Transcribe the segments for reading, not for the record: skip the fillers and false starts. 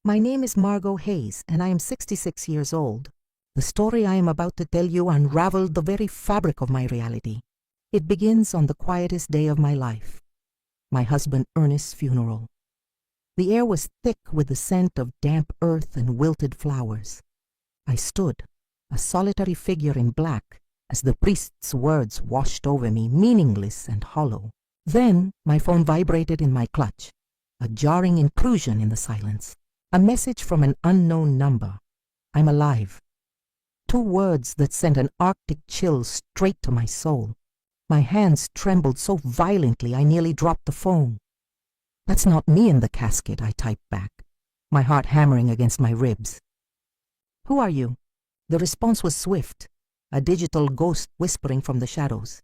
My name is Margot Hayes, and I am 66 years old. The story I am about to tell you unraveled the very fabric of my reality. It begins on the quietest day of my life, my husband Ernest's funeral. The air was thick with the scent of damp earth and wilted flowers. I stood, a solitary figure in black, as the priest's words washed over me, meaningless and hollow. Then my phone vibrated in my clutch, a jarring intrusion in the silence. A message from an unknown number. I'm alive. 2 words that sent an arctic chill straight to my soul. My hands trembled so violently I nearly dropped the phone. That's not me in the casket, I typed back, my heart hammering against my ribs. Who are you? The response was swift, a digital ghost whispering from the shadows.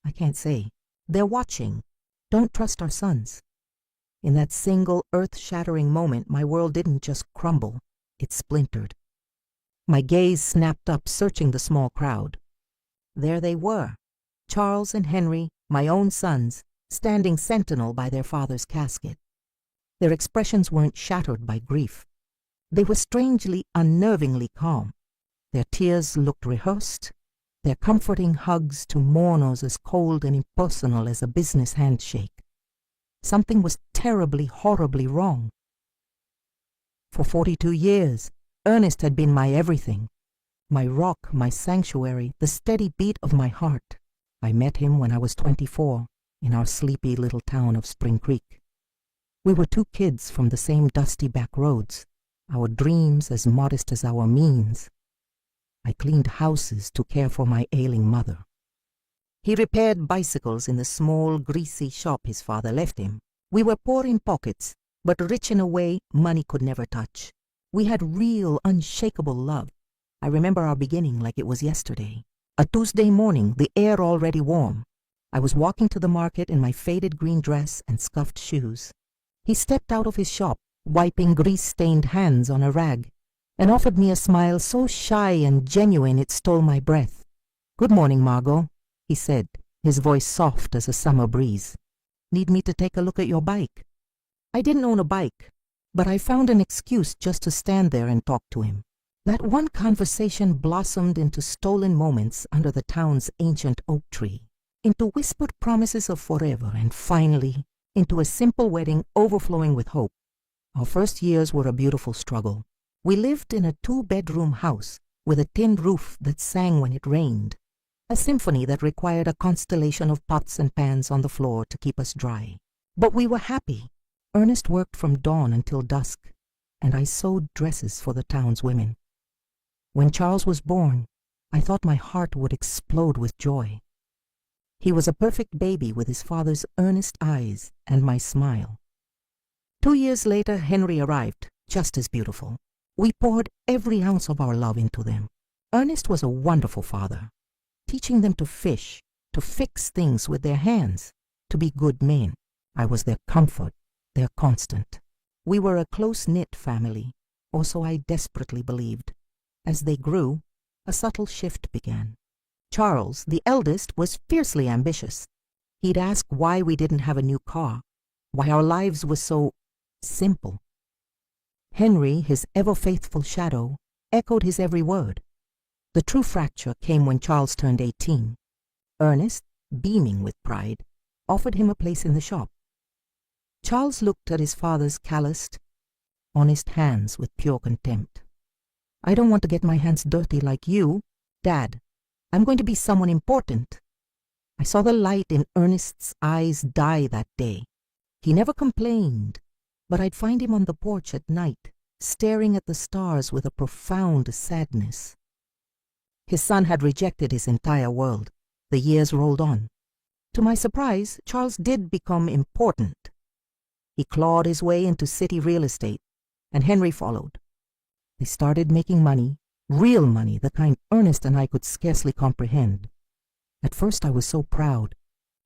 I can't say. They're watching. Don't trust our sons. In that single earth-shattering moment, my world didn't just crumble, it splintered. My gaze snapped up, searching the small crowd. There they were, Charles and Henry, my own sons, standing sentinel by their father's casket. Their expressions weren't shattered by grief. They were strangely, unnervingly calm. Their tears looked rehearsed, their comforting hugs to mourners as cold and impersonal as a business handshake. Something was terribly, horribly wrong. For 42 years, Ernest had been my everything, my rock, my sanctuary, the steady beat of my heart. I met him when I was 24, in our sleepy little town of Spring Creek. We were 2 kids from the same dusty back roads, our dreams as modest as our means. I cleaned houses to care for my ailing mother. He repaired bicycles in the small, greasy shop his father left him. We were poor in pockets, but rich in a way money could never touch. We had real, unshakable love. I remember our beginning like it was yesterday. A Tuesday morning, the air already warm. I was walking to the market in my faded green dress and scuffed shoes. He stepped out of his shop, wiping grease-stained hands on a rag, and offered me a smile so shy and genuine it stole my breath. "Good morning, Margot," he said, his voice soft as a summer breeze. "Need me to take a look at your bike?" I didn't own a bike, but I found an excuse just to stand there and talk to him. That one conversation blossomed into stolen moments under the town's ancient oak tree, into whispered promises of forever, and finally, into a simple wedding overflowing with hope. Our first years were a beautiful struggle. We lived in a 2-bedroom house with a tin roof that sang when it rained, a symphony that required a constellation of pots and pans on the floor to keep us dry. But we were happy. Ernest worked from dawn until dusk, and I sewed dresses for the town's women. When Charles was born, I thought my heart would explode with joy. He was a perfect baby with his father's earnest eyes and my smile. 2 years later, Henry arrived, just as beautiful. We poured every ounce of our love into them. Ernest was a wonderful father, teaching them to fish, to fix things with their hands, to be good men. I was their comfort, their constant. We were a close-knit family, or so I desperately believed. As they grew, a subtle shift began. Charles, the eldest, was fiercely ambitious. He'd ask why we didn't have a new car, why our lives were so simple. Henry, his ever-faithful shadow, echoed his every word. The true fracture came when Charles turned 18. Ernest, beaming with pride, offered him a place in the shop. Charles looked at his father's calloused, honest hands with pure contempt. "I don't want to get my hands dirty like you, Dad. I'm going to be someone important." I saw the light in Ernest's eyes die that day. He never complained, but I'd find him on the porch at night, staring at the stars with a profound sadness. His son had rejected his entire world. The years rolled on. To my surprise, Charles did become important. He clawed his way into city real estate, and Henry followed. They started making money, real money, the kind Ernest and I could scarcely comprehend. At first I was so proud.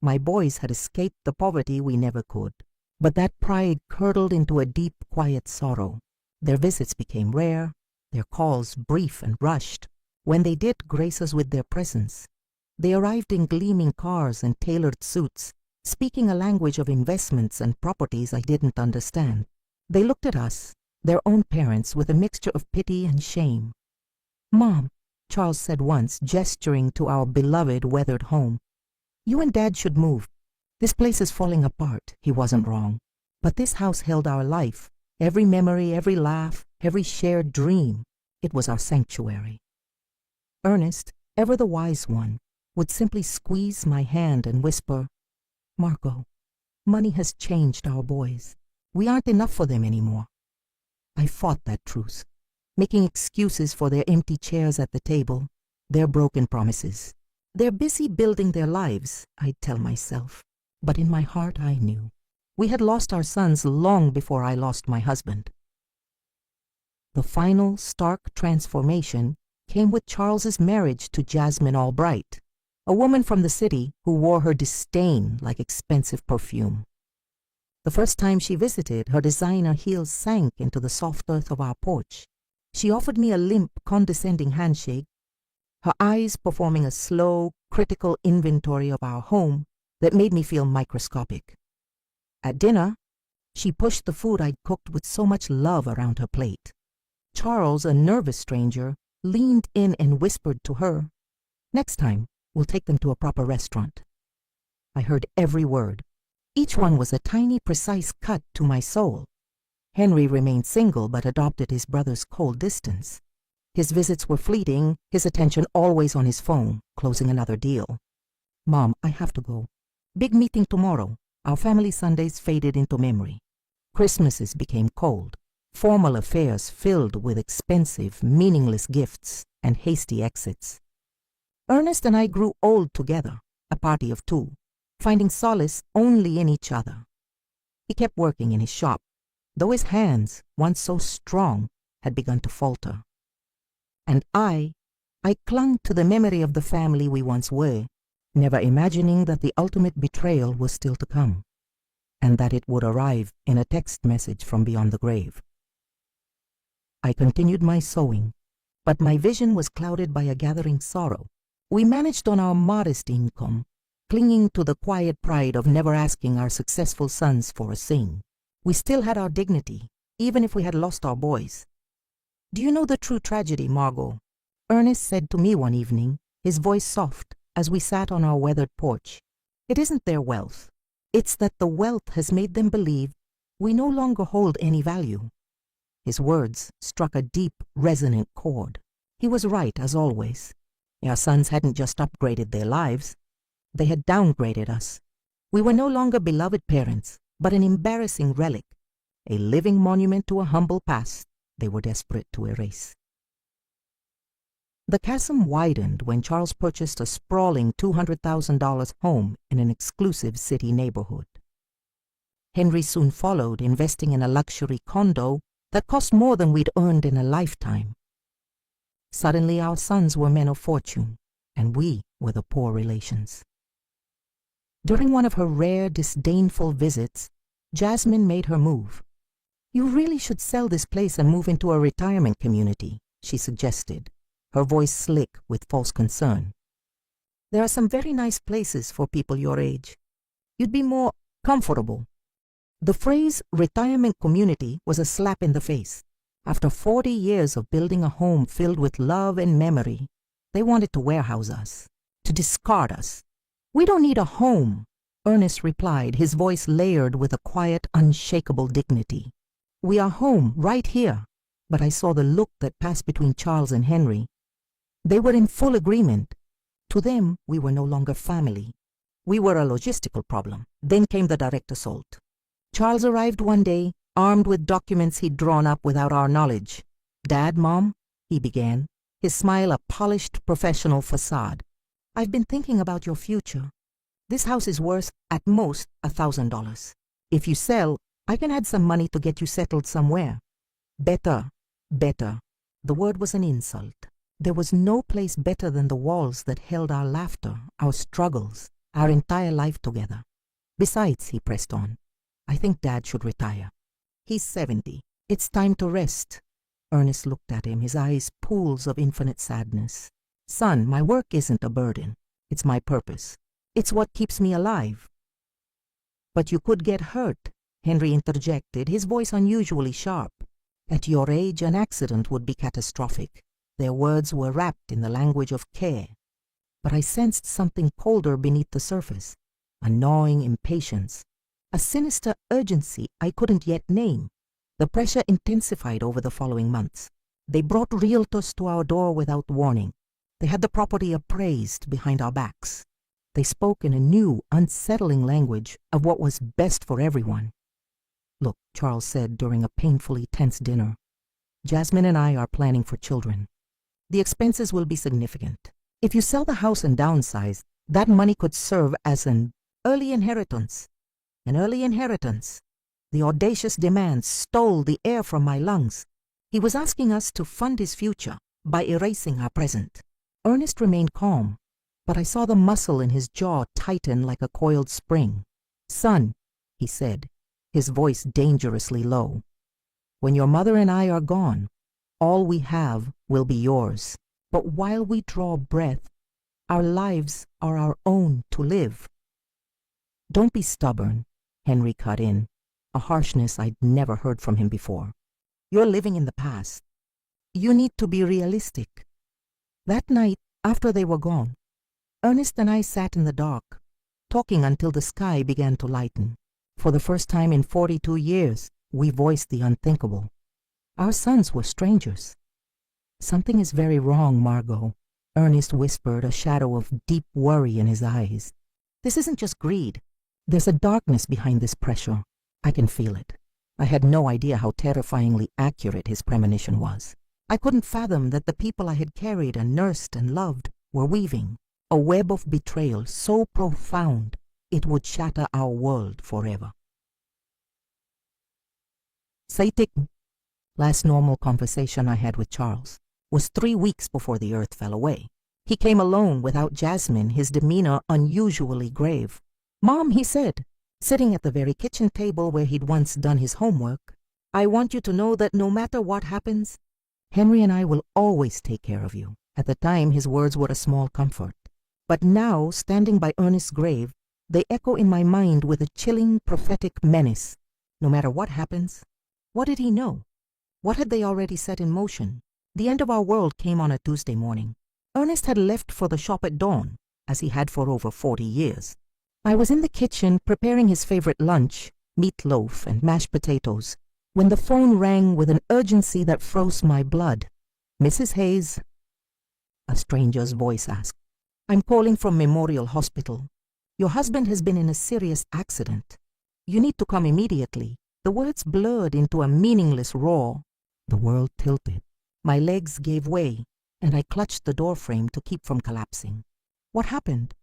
My boys had escaped the poverty we never could. But that pride curdled into a deep, quiet sorrow. Their visits became rare, their calls brief and rushed. When they did grace us with their presence, they arrived in gleaming cars and tailored suits, speaking a language of investments and properties I didn't understand. They looked at us, their own parents with a mixture of pity and shame. "Mom," Charles said once, gesturing to our beloved weathered home, "you and Dad should move. This place is falling apart." He wasn't wrong. But this house held our life, every memory, every laugh, every shared dream. It was our sanctuary. Ernest, ever the wise one, would simply squeeze my hand and whisper, "Margot, money has changed our boys. We aren't enough for them anymore." I fought that truth, making excuses for their empty chairs at the table, their broken promises. "They're busy building their lives," I'd tell myself. But in my heart I knew. We had lost our sons long before I lost my husband. The final stark transformation came with Charles's marriage to Jasmine Albright, a woman from the city who wore her disdain like expensive perfume. The first time she visited, her designer heels sank into the soft earth of our porch. She offered me a limp, condescending handshake, her eyes performing a slow, critical inventory of our home that made me feel microscopic. At dinner, she pushed the food I'd cooked with so much love around her plate. Charles, a nervous stranger, leaned in and whispered to her, "Next time, we'll take them to a proper restaurant." I heard every word. Each one was a tiny, precise cut to my soul. Henry remained single but adopted his brother's cold distance. His visits were fleeting, his attention always on his phone, closing another deal. "Mom, I have to go. Big meeting tomorrow." Our family Sundays faded into memory. Christmases became cold. Formal affairs filled with expensive, meaningless gifts and hasty exits. Ernest and I grew old together, a party of two, finding solace only in each other. He kept working in his shop, though his hands, once so strong, had begun to falter. And I clung to the memory of the family we once were, never imagining that the ultimate betrayal was still to come, and that it would arrive in a text message from beyond the grave. I continued my sewing, but my vision was clouded by a gathering sorrow. We managed on our modest income, clinging to the quiet pride of never asking our successful sons for a sing. We still had our dignity, even if we had lost our boys. "Do you know the true tragedy, Margot?" Ernest said to me one evening, his voice soft, as we sat on our weathered porch. "It isn't their wealth. It's that the wealth has made them believe we no longer hold any value." His words struck a deep, resonant chord. He was right, as always. Our sons hadn't just upgraded their lives. They had downgraded us. We were no longer beloved parents, but an embarrassing relic, a living monument to a humble past they were desperate to erase. The chasm widened when Charles purchased a sprawling $200,000 home in an exclusive city neighborhood. Henry soon followed, investing in a luxury condo that cost more than we'd earned in a lifetime. Suddenly our sons were men of fortune, and we were the poor relations. During one of her rare, disdainful visits, Jasmine made her move. "You really should sell this place and move into a retirement community," she suggested, her voice slick with false concern. "There are some very nice places for people your age. You'd be more comfortable." The phrase retirement community was a slap in the face. After 40 years of building a home filled with love and memory, they wanted to warehouse us, to discard us. "We don't need a home," Ernest replied, his voice layered with a quiet, unshakable dignity. "We are home right here." But I saw the look that passed between Charles and Henry. They were in full agreement. To them, we were no longer family. We were a logistical problem. Then came the direct assault. Charles arrived one day, armed with documents he'd drawn up without our knowledge. "Dad, Mom," he began, his smile a polished professional facade. "I've been thinking about your future. This house is worth, at most, $1,000. If you sell, I can add some money to get you settled somewhere." Better, better. The word was an insult. There was no place better than the walls that held our laughter, our struggles, our entire life together. "Besides," he pressed on, "I think Dad should retire. He's 70. It's time to rest." Ernest looked at him, his eyes pools of infinite sadness. "Son, my work isn't a burden. It's my purpose. It's what keeps me alive." "But you could get hurt," Henry interjected, his voice unusually sharp. At your age, an accident would be catastrophic. Their words were wrapped in the language of care. But I sensed something colder beneath the surface, a gnawing impatience, a sinister urgency I couldn't yet name. The pressure intensified over the following months. They brought realtors to our door without warning. They had the property appraised behind our backs. They spoke in a new, unsettling language of what was best for everyone. "Look," Charles said during a painfully tense dinner, "Jasmine and I are planning for children. The expenses will be significant. If you sell the house and downsize, that money could serve as an early inheritance. An early inheritance." The audacious demand stole the air from my lungs. He was asking us to fund his future by erasing our present. Ernest remained calm, but I saw the muscle in his jaw tighten like a coiled spring. "Son," he said, his voice dangerously low, "when your mother and I are gone, all we have will be yours. But while we draw breath, our lives are our own to live." "Don't be stubborn," Henry cut in, a harshness I'd never heard from him before. "You're living in the past. You need to be realistic." That night, after they were gone, Ernest and I sat in the dark, talking until the sky began to lighten. For the first time in 42 years, we voiced the unthinkable. Our sons were strangers. "Something is very wrong, Margot," Ernest whispered, a shadow of deep worry in his eyes. "This isn't just greed. There's a darkness behind this pressure. I can feel it." I had no idea how terrifyingly accurate his premonition was. I couldn't fathom that the people I had carried and nursed and loved were weaving a web of betrayal so profound it would shatter our world forever. Saitik, last normal conversation I had with Charles, was 3 weeks before the earth fell away. He came alone without Jasmine, his demeanor unusually grave. "Mom," he said, sitting at the very kitchen table where he'd once done his homework, "I want you to know that no matter what happens, Henry and I will always take care of you." At the time, his words were a small comfort. But now, standing by Ernest's grave, they echo in my mind with a chilling, prophetic menace. No matter what happens, what did he know? What had they already set in motion? The end of our world came on a Tuesday morning. Ernest had left for the shop at dawn, as he had for over 40 years. I was in the kitchen preparing his favorite lunch, meatloaf and mashed potatoes, when the phone rang with an urgency that froze my blood. "Mrs. Hayes?" a stranger's voice asked. "I'm calling from Memorial Hospital. Your husband has been in a serious accident. You need to come immediately." The words blurred into a meaningless roar. The world tilted. My legs gave way, and I clutched the doorframe to keep from collapsing. "What happened?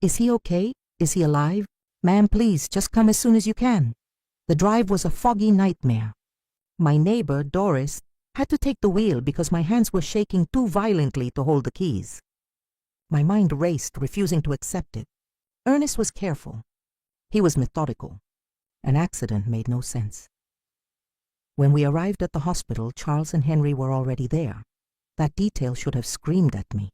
Is he okay? Is he alive? Ma'am, please, just come as soon as you can." The drive was a foggy nightmare. My neighbor, Doris, had to take the wheel because my hands were shaking too violently to hold the keys. My mind raced, refusing to accept it. Ernest was careful. He was methodical. An accident made no sense. When we arrived at the hospital, Charles and Henry were already there. That detail should have screamed at me.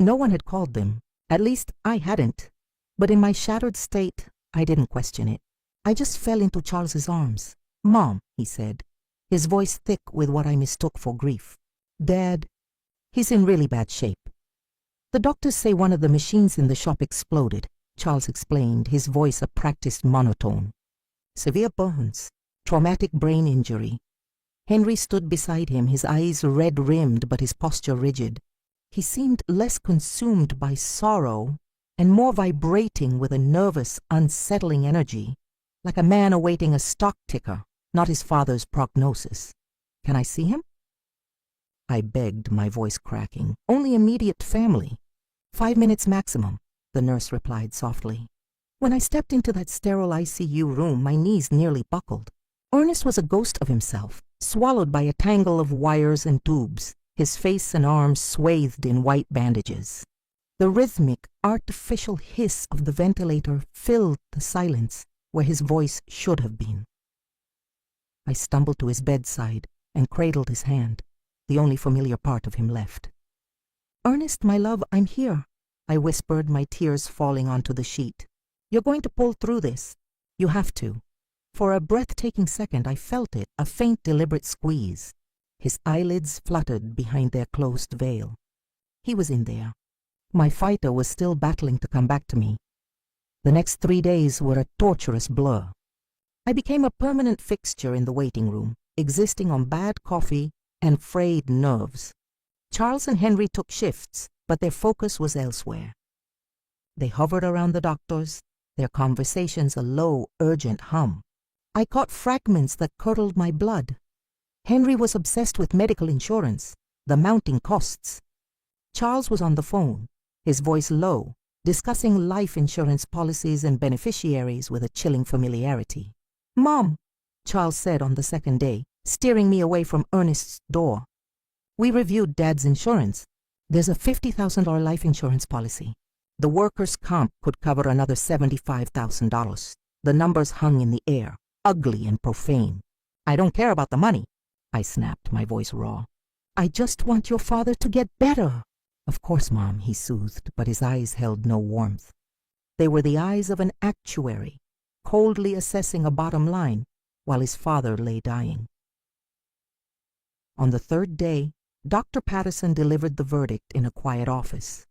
No one had called them. At least I hadn't. But in my shattered state, I didn't question it. I just fell into Charles's arms. "Mom," he said, his voice thick with what I mistook for grief. "Dad, he's in really bad shape. The doctors say one of the machines in the shop exploded," Charles explained, his voice a practiced monotone. "Severe burns, traumatic brain injury." Henry stood beside him, his eyes red-rimmed but his posture rigid. He seemed less consumed by sorrow and more vibrating with a nervous, unsettling energy, like a man awaiting a stock ticker, not his father's prognosis. "Can I see him?" I begged, my voice cracking. "Only immediate family. 5 minutes maximum," the nurse replied softly. When I stepped into that sterile ICU room, my knees nearly buckled. Ernest was a ghost of himself, swallowed by a tangle of wires and tubes, his face and arms swathed in white bandages. The rhythmic, artificial hiss of the ventilator filled the silence where his voice should have been. I stumbled to his bedside and cradled his hand, the only familiar part of him left. "Ernest, my love, I'm here," I whispered, my tears falling onto the sheet. "You're going to pull through this. You have to. For a breathtaking second, I felt it, a faint, deliberate squeeze. His eyelids fluttered behind their closed veil. He was in there. My fighter was still battling to come back to me. The next 3 days were a torturous blur. I became a permanent fixture in the waiting room, existing on bad coffee and frayed nerves. Charles and Henry took shifts, but their focus was elsewhere. They hovered around the doctors, their conversations a low, urgent hum. I caught fragments that curdled my blood. Henry was obsessed with medical insurance, the mounting costs. Charles was on the phone, his voice low, discussing life insurance policies and beneficiaries with a chilling familiarity. "Mom," Charles said on the second day, steering me away from Ernest's door. "We reviewed Dad's insurance. There's a $50,000 life insurance policy. The workers' comp could cover another $75,000. The numbers hung in the air, ugly and profane. I don't care about the money," I snapped, my voice raw. "I just want your father to get better." "Of course, Mom," he soothed, but his eyes held no warmth. They were the eyes of an actuary, coldly assessing a bottom line while his father lay dying. On the third day, Dr. Patterson delivered the verdict in a quiet office.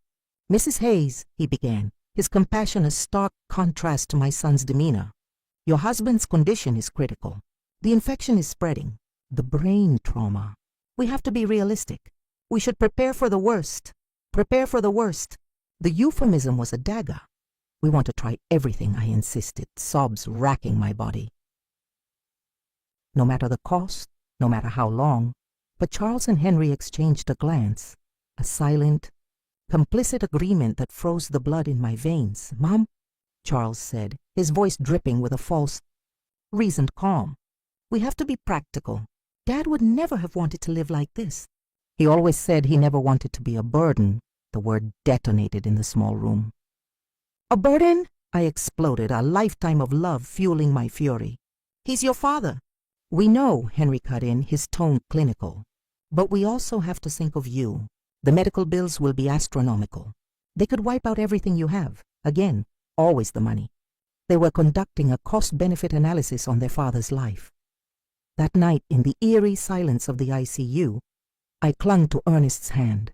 "Mrs. Hayes," he began, his compassion a stark contrast to my son's demeanor, "your husband's condition is critical. The infection is spreading. The brain trauma. We have to be realistic. We should prepare for the worst. Prepare for the worst." The euphemism was a dagger. "We want to try everything," I insisted, sobs racking my body. No matter the cost, no matter how long, but Charles and Henry exchanged a glance, a silent, complicit agreement that froze the blood in my veins. "Mom," Charles said, his voice dripping with a false, reasoned calm, "we have to be practical. Dad would never have wanted to live like this. He always said he never wanted to be a burden." The word detonated in the small room. "A burden?" I exploded, a lifetime of love fueling my fury. "He's your father." "We know," Henry cut in, his tone clinical. "But we also have to think of you. The medical bills will be astronomical. They could wipe out everything you have. Again, always the money." They were conducting a cost-benefit analysis on their father's life. That night, in the eerie silence of the ICU, I clung to Ernest's hand.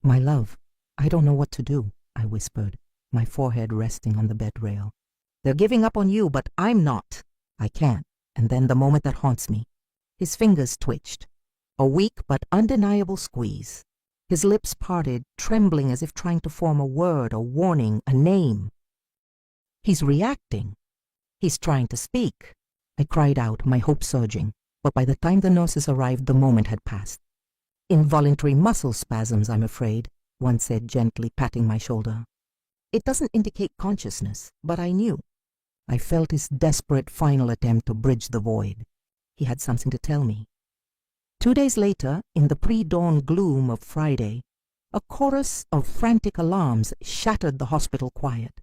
"My love, I don't know what to do," I whispered, my forehead resting on the bed rail. "They're giving up on you, but I'm not. I can't." And then the moment that haunts me. His fingers twitched. A weak but undeniable squeeze. His lips parted, trembling as if trying to form a word, a warning, a name. He's reacting. He's trying to speak. I cried out, my hope surging, but by the time the nurses arrived, the moment had passed. "Involuntary muscle spasms, I'm afraid," one said gently, patting my shoulder. "It doesn't indicate consciousness, but I knew." I felt his desperate final attempt to bridge the void. He had something to tell me. 2 days later, in the pre-dawn gloom of Friday, a chorus of frantic alarms shattered the hospital quiet.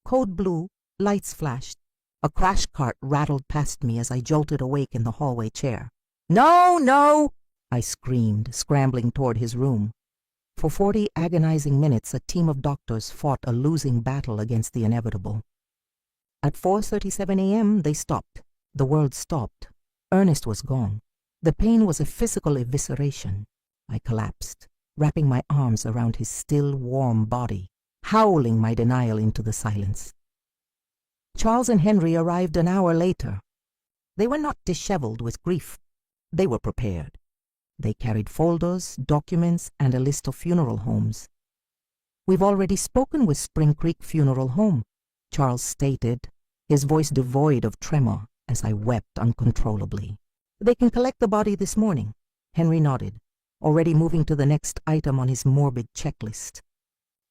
Code blue, lights flashed. A crash cart rattled past me as I jolted awake in the hallway chair. "No, no!" I screamed, scrambling toward his room. For 40 agonizing minutes, a team of doctors fought a losing battle against the inevitable. At 4:37 a.m., they stopped. The world stopped. Ernest was gone. The pain was a physical evisceration. I collapsed, wrapping my arms around his still, warm body, howling my denial into the silence. Charles and Henry arrived an hour later. They were not disheveled with grief. They were prepared. They carried folders, documents, and a list of funeral homes. "We've already spoken with Spring Creek Funeral Home," Charles stated, his voice devoid of tremor as I wept uncontrollably. "They can collect the body this morning." Henry nodded, already moving to the next item on his morbid checklist.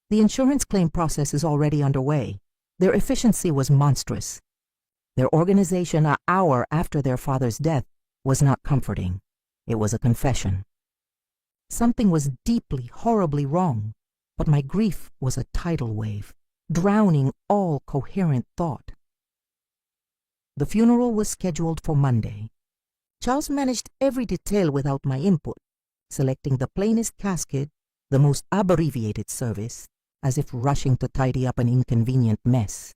"The insurance claim process is already underway." Their efficiency was monstrous. Their organization an hour after their father's death was not comforting. It was a confession. Something was deeply, horribly wrong, but my grief was a tidal wave, drowning all coherent thought. The funeral was scheduled for Monday. Charles managed every detail without my input, selecting the plainest casket, the most abbreviated service, as if rushing to tidy up an inconvenient mess.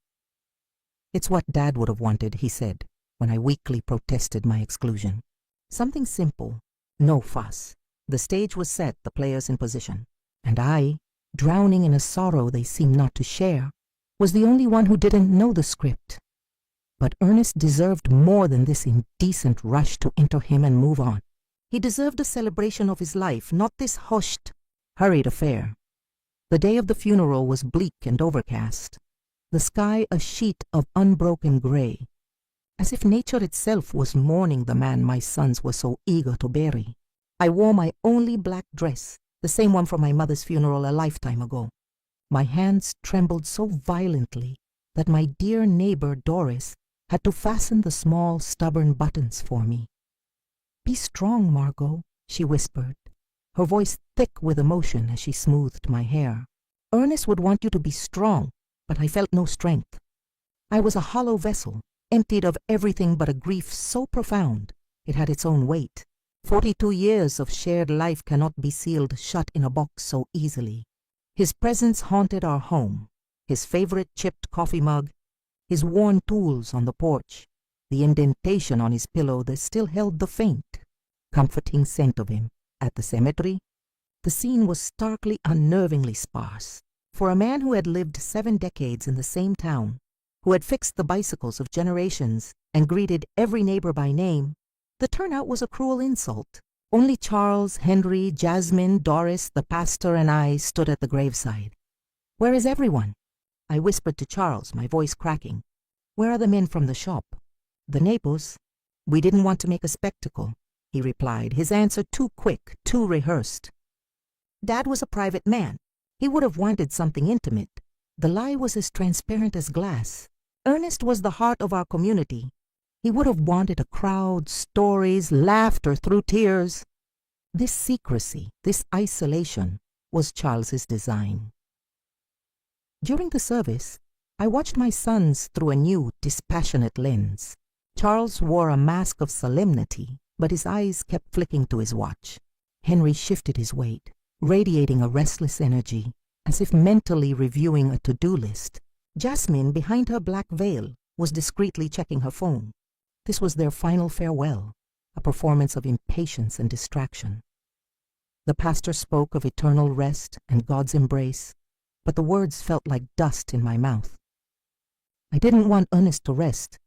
"It's what Dad would have wanted," he said, when I weakly protested my exclusion. Something simple, no fuss. The stage was set, the players in position, and I, drowning in a sorrow they seemed not to share, was the only one who didn't know the script. But Ernest deserved more than this indecent rush to enter him and move on. He deserved a celebration of his life, not this hushed, hurried affair. The day of the funeral was bleak and overcast, the sky a sheet of unbroken gray, as if nature itself was mourning the man my sons were so eager to bury. I wore my only black dress, the same one from my mother's funeral a lifetime ago. My hands trembled so violently that my dear neighbor Doris had to fasten the small, stubborn buttons for me. "Be strong, Margot," she whispered, her voice thick with emotion as she smoothed my hair. "Ernest would want you to be strong, but I felt no strength. I was a hollow vessel, emptied of everything but a grief so profound it had its own weight. 42 years of shared life cannot be sealed shut in a box so easily. His presence haunted our home, his favorite chipped coffee mug, his worn tools on the porch, the indentation on his pillow that still held the faint, comforting scent of him. At the cemetery, the scene was starkly, unnervingly sparse. For a man who had lived 7 decades in the same town, who had fixed the bicycles of generations and greeted every neighbor by name, the turnout was a cruel insult. Only Charles, Henry, Jasmine, Doris, the pastor, and I stood at the graveside. "Where is everyone?" I whispered to Charles, my voice cracking. "Where are the men from the shop?" "The neighbors. We didn't want to make a spectacle," he replied, his answer too quick, too rehearsed. Dad was a private man. He would have wanted something intimate. The lie was as transparent as glass. Ernest was the heart of our community. He would have wanted a crowd, stories, laughter through tears. This secrecy, this isolation, was Charles's design. During the service, I watched my sons through a new, dispassionate lens. Charles wore a mask of solemnity, but his eyes kept flicking to his watch. Henry shifted his weight, radiating a restless energy, as if mentally reviewing a to-do list. Jasmine, behind her black veil, was discreetly checking her phone. This was their final farewell, a performance of impatience and distraction. The pastor spoke of eternal rest and God's embrace, but the words felt like dust in my mouth. I didn't want Ernest to rest.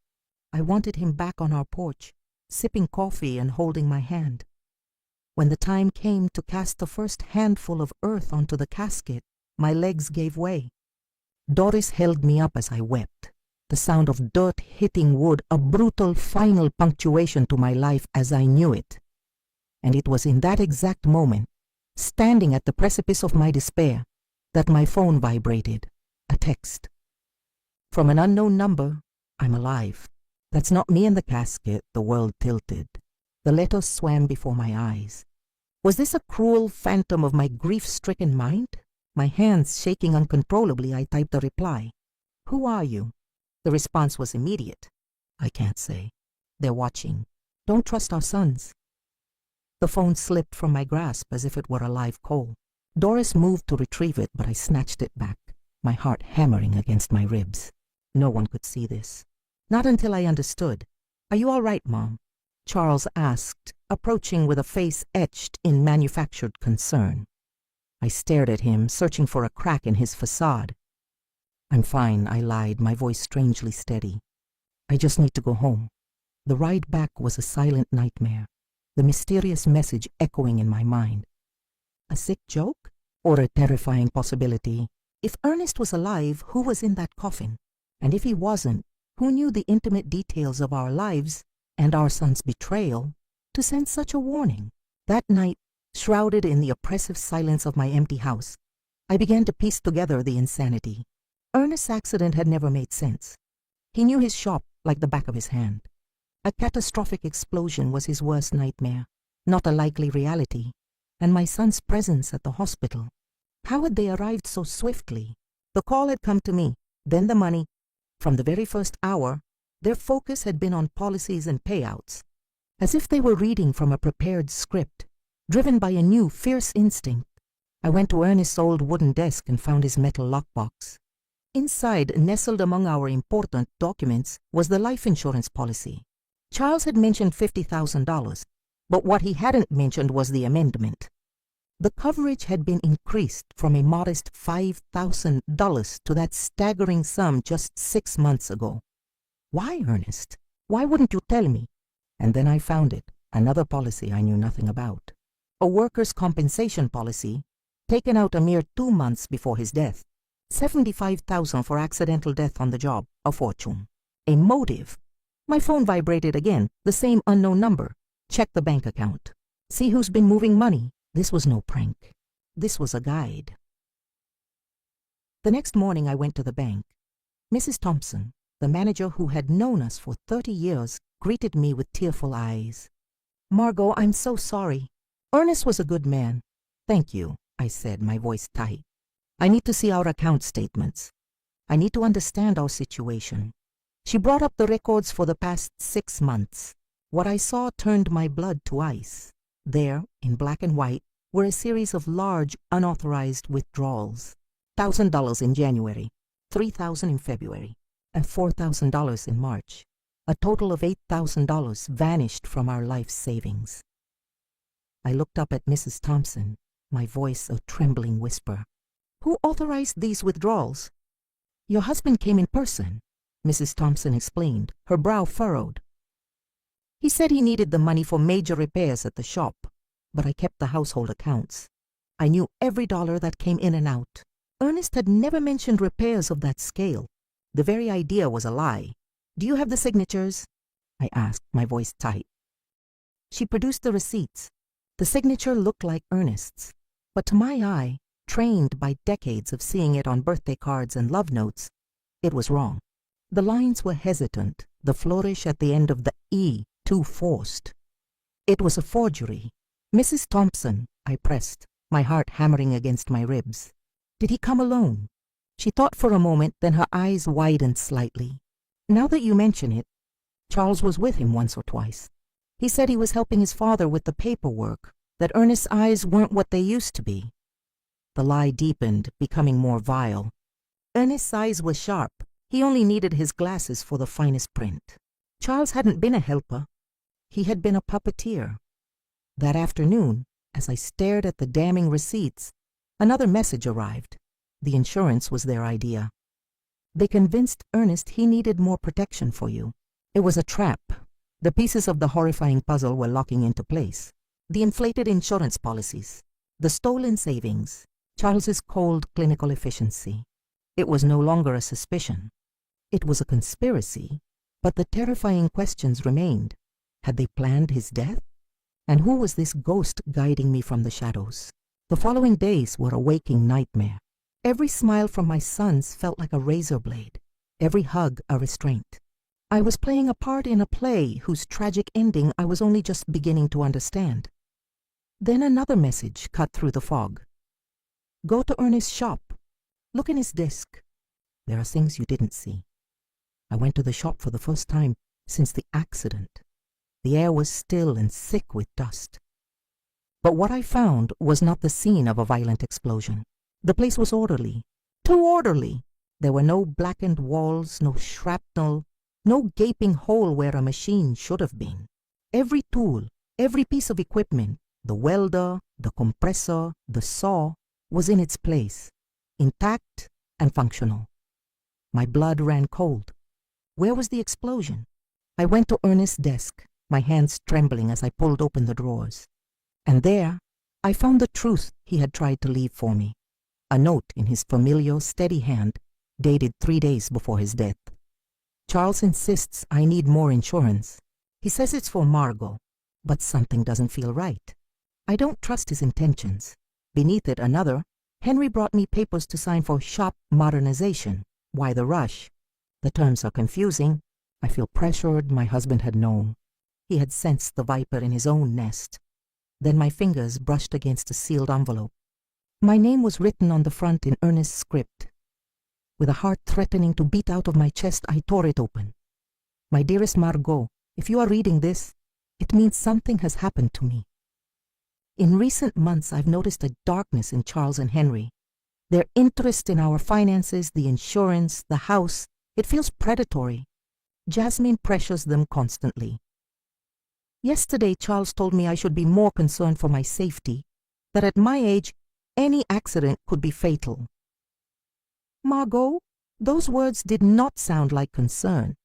I wanted him back on our porch, sipping coffee and holding my hand. When the time came to cast the first handful of earth onto the casket, my legs gave way. Doris held me up as I wept. The sound of dirt hitting wood, a brutal final punctuation to my life as I knew it. And it was in that exact moment, standing at the precipice of my despair, that my phone vibrated. A text. From an unknown number. "I'm alive." "That's not me in the casket." The world tilted. The letters swam before my eyes. Was this a cruel phantom of my grief-stricken mind? My hands shaking uncontrollably, I typed a reply. "Who are you?" The response was immediate. "I can't say. They're watching. Don't trust our sons." The phone slipped from my grasp as if it were a live coal. Doris moved to retrieve it, but I snatched it back, my heart hammering against my ribs. No one could see this. Not until I understood. "Are you all right, Mom?" Charles asked, approaching with a face etched in manufactured concern. I stared at him, searching for a crack in his facade. "I'm fine," I lied, my voice strangely steady. "I just need to go home." The ride back was a silent nightmare, the mysterious message echoing in my mind. A sick joke? Or a terrifying possibility? If Ernest was alive, who was in that coffin? And if he wasn't, who knew the intimate details of our lives and our son's betrayal to send such a warning? That night, shrouded in the oppressive silence of my empty house, I began to piece together the insanity. Ernest's accident had never made sense. He knew his shop like the back of his hand. A catastrophic explosion was his worst nightmare, not a likely reality, and my son's presence at the hospital. How had they arrived so swiftly? The call had come to me, then the money. From the very first hour, their focus had been on policies and payouts, as if they were reading from a prepared script, driven by a new, fierce instinct. I went to Ernest's old wooden desk and found his metal lockbox. Inside, nestled among our important documents, was the life insurance policy. Charles had mentioned $50,000, but what he hadn't mentioned was the amendment. The coverage had been increased from a modest $5,000 to that staggering sum just 6 months ago. Why, Ernest? Why wouldn't you tell me? And then I found it, another policy I knew nothing about. A workers' compensation policy, taken out a mere 2 months before his death. $75,000 for accidental death on the job, a fortune. A motive. My phone vibrated again, the same unknown number. Check the bank account. See who's been moving money. This was no prank. This was a guide. The next morning I went to the bank. Mrs. Thompson, the manager who had known us for 30 years, greeted me with tearful eyes. "Margot, I'm so sorry. Ernest was a good man." "Thank you," I said, my voice tight. "I need to see our account statements. I need to understand our situation." She brought up the records for the past 6 months. What I saw turned my blood to ice. There, in black and white, were a series of large, unauthorized withdrawals. $1,000 in January, $3,000 in February, and $4,000 in March. A total of $8,000 vanished from our life savings. I looked up at Mrs. Thompson, my voice a trembling whisper. "Who authorized these withdrawals?" "Your husband came in person," Mrs. Thompson explained, her brow furrowed. "He said he needed the money for major repairs at the shop, but I kept the household accounts. I knew every dollar that came in and out. Ernest had never mentioned repairs of that scale. The very idea was a lie. Do you have the signatures?" I asked, my voice tight. She produced the receipts. The signature looked like Ernest's, but to my eye, trained by decades of seeing it on birthday cards and love notes, it was wrong. The lines were hesitant, the flourish at the end of the E too forced. It was a forgery. "Mrs. Thompson," I pressed, my heart hammering against my ribs. "Did he come alone?" She thought for a moment, then her eyes widened slightly. "Now that you mention it, Charles was with him once or twice. He said he was helping his father with the paperwork, that Ernest's eyes weren't what they used to be." The lie deepened, becoming more vile. Ernest's eyes were sharp. He only needed his glasses for the finest print. Charles hadn't been a helper. He had been a puppeteer. That afternoon, as I stared at the damning receipts, another message arrived. The insurance was their idea. They convinced Ernest he needed more protection for you. It was a trap. The pieces of the horrifying puzzle were locking into place. The inflated insurance policies, the stolen savings, Charles's cold clinical efficiency. It was no longer a suspicion. It was a conspiracy, but the terrifying questions remained. Had they planned his death? And who was this ghost guiding me from the shadows? The following days were a waking nightmare. Every smile from my sons felt like a razor blade, every hug a restraint. I was playing a part in a play whose tragic ending I was only just beginning to understand. Then another message cut through the fog. "Go to Ernest's shop. Look in his desk. There are things you didn't see." I went to the shop for the first time since the accident. The air was still and thick with dust. But what I found was not the scene of a violent explosion. The place was orderly, too orderly. There were no blackened walls, no shrapnel, no gaping hole where a machine should have been. Every tool, every piece of equipment, the welder, the compressor, the saw, was in its place, intact and functional. My blood ran cold. Where was the explosion? I went to Ernest's desk, my hands trembling as I pulled open the drawers. And there, I found the truth he had tried to leave for me. A note in his familiar, steady hand, dated 3 days before his death. "Charles insists I need more insurance. He says it's for Margot, but something doesn't feel right. I don't trust his intentions." Beneath it another, "Henry brought me papers to sign for shop modernization. Why the rush? The terms are confusing. I feel pressured. My husband had known. He had sensed the viper in his own nest." Then my fingers brushed against a sealed envelope. My name was written on the front in Ernest's script. With a heart threatening to beat out of my chest, I tore it open. "My dearest Margot, if you are reading this, it means something has happened to me. In recent months, I've noticed a darkness in Charles and Henry. Their interest in our finances, the insurance, the house, it feels predatory. Jasmine pressures them constantly. Yesterday, Charles told me I should be more concerned for my safety, that at my age, any accident could be fatal. Margot, those words did not sound like concern.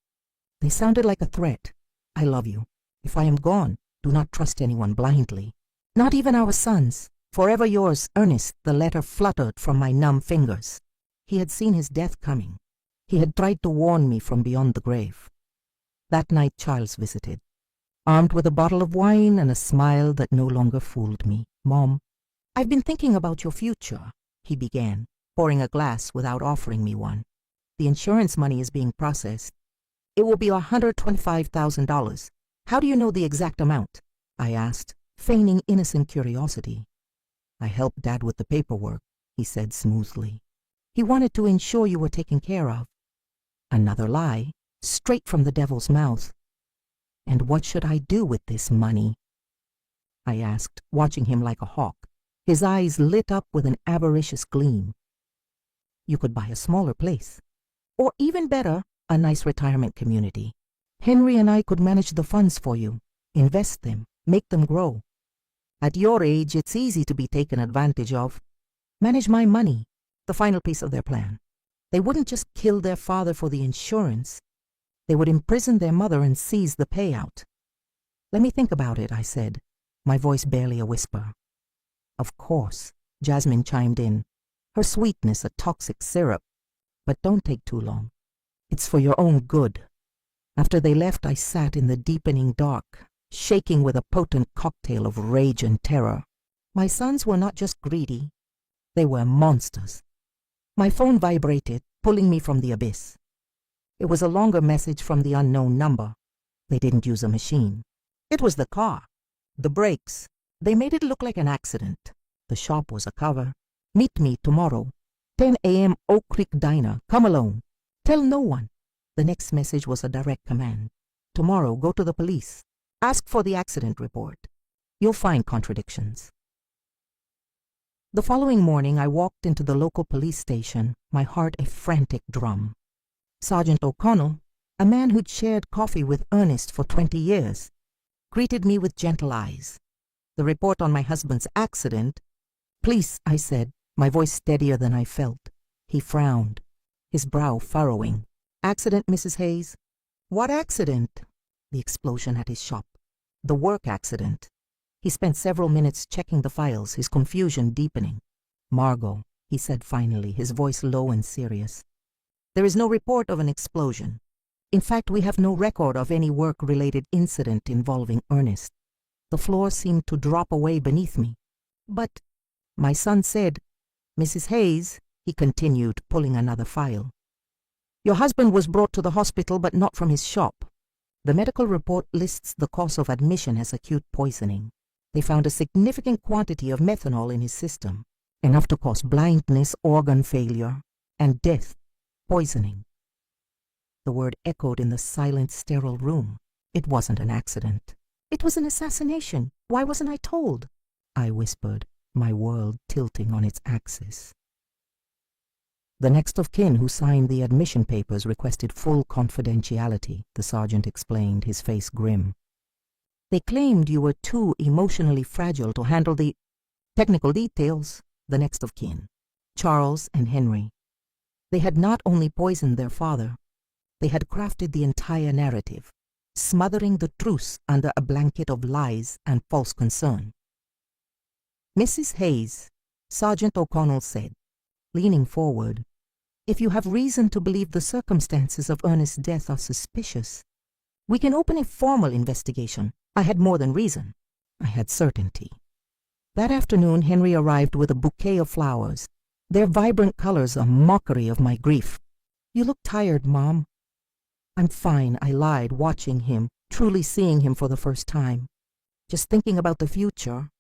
They sounded like a threat. I love you. If I am gone, do not trust anyone blindly. Not even our sons. Forever yours, Ernest. The letter fluttered from my numb fingers. He had seen his death coming. He had tried to warn me from beyond the grave. That night Charles visited, armed with a bottle of wine and a smile that no longer fooled me. Mom, I've been thinking about your future, he began, pouring a glass without offering me one. The insurance money is being processed. It will be $125,000. How do you know the exact amount? I asked, feigning innocent curiosity. I helped Dad with the paperwork, he said smoothly. He wanted to ensure you were taken care of. Another lie, straight from the devil's mouth. And what should I do with this money? I asked, watching him like a hawk, his eyes lit up with an avaricious gleam. You could buy a smaller place, or even better, a nice retirement community. Henry and I could manage the funds for you, invest them, make them grow. At your age, it's easy to be taken advantage of. Manage my money, the final piece of their plan. They wouldn't just kill their father for the insurance. They would imprison their mother and seize the payout. Let me think about it, I said, my voice barely a whisper. Of course, Jasmine chimed in, her sweetness a toxic syrup. But don't take too long. It's for your own good. After they left, I sat in the deepening dark, shaking with a potent cocktail of rage and terror. My sons were not just greedy. They were monsters. My phone vibrated, pulling me from the abyss. It was a longer message from the unknown number. They didn't use a machine. It was the car. The brakes. They made it look like an accident. The shop was a cover. Meet me tomorrow. 10 a.m. Oak Creek Diner. Come alone. Tell no one. The next message was a direct command. Tomorrow, go to the police. Ask for the accident report. You'll find contradictions. The following morning, I walked into the local police station, my heart a frantic drum. Sergeant O'Connell, a man who'd shared coffee with Ernest for 20 years, greeted me with gentle eyes. The report on my husband's accident. Please, I said, my voice steadier than I felt. He frowned, his brow furrowing. Accident, Mrs. Hayes? What accident? The explosion at his shop. The work accident. He spent several minutes checking the files, his confusion deepening. Margot, he said finally, his voice low and serious. There is no report of an explosion. In fact, we have no record of any work-related incident involving Ernest. The floor seemed to drop away beneath me. But, my son said, Mrs. Hayes, he continued, pulling another file. Your husband was brought to the hospital, but not from his shop. The medical report lists the cause of admission as acute poisoning. They found a significant quantity of methanol in his system, enough to cause blindness, organ failure, and death. Poisoning. The word echoed in the silent, sterile room. It wasn't an accident. It was an assassination. Why wasn't I told? I whispered, my world tilting on its axis. The next of kin who signed the admission papers requested full confidentiality, the sergeant explained, his face grim. They claimed you were too emotionally fragile to handle the technical details. The next of kin, Charles and Henry. They had not only poisoned their father, they had crafted the entire narrative, smothering the truth under a blanket of lies and false concern. Mrs. Hayes, Sergeant O'Connell said, leaning forward, if you have reason to believe the circumstances of Ernest's death are suspicious, we can open a formal investigation. I had more than reason. I had certainty. That afternoon, Henry arrived with a bouquet of flowers, their vibrant colors a mockery of my grief. You look tired, Mom. I'm fine, I lied, watching him, truly seeing him for the first time. Just thinking about the future.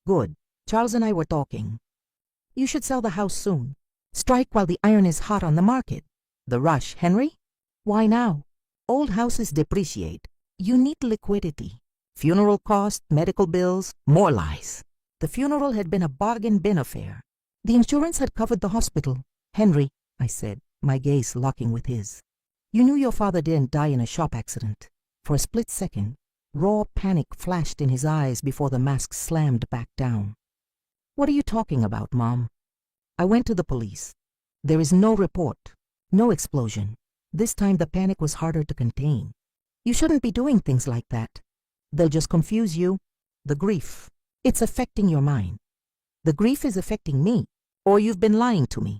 Good. Charles and I were talking. You should sell the house soon. Strike while the iron is hot on the market. The rush, Henry? Why now? Old houses depreciate. You need liquidity. Funeral costs, medical bills, more lies. The funeral had been a bargain bin affair. The insurance had covered the hospital. Henry, I said, my gaze locking with his. You knew your father didn't die in a shop accident. For a split second, raw panic flashed in his eyes before the mask slammed back down. What are you talking about, Mom? I went to the police. There is no report, no explosion. This time the panic was harder to contain. You shouldn't be doing things like that. They'll just confuse you. The grief, it's affecting your mind. The grief is affecting me, or you've been lying to me.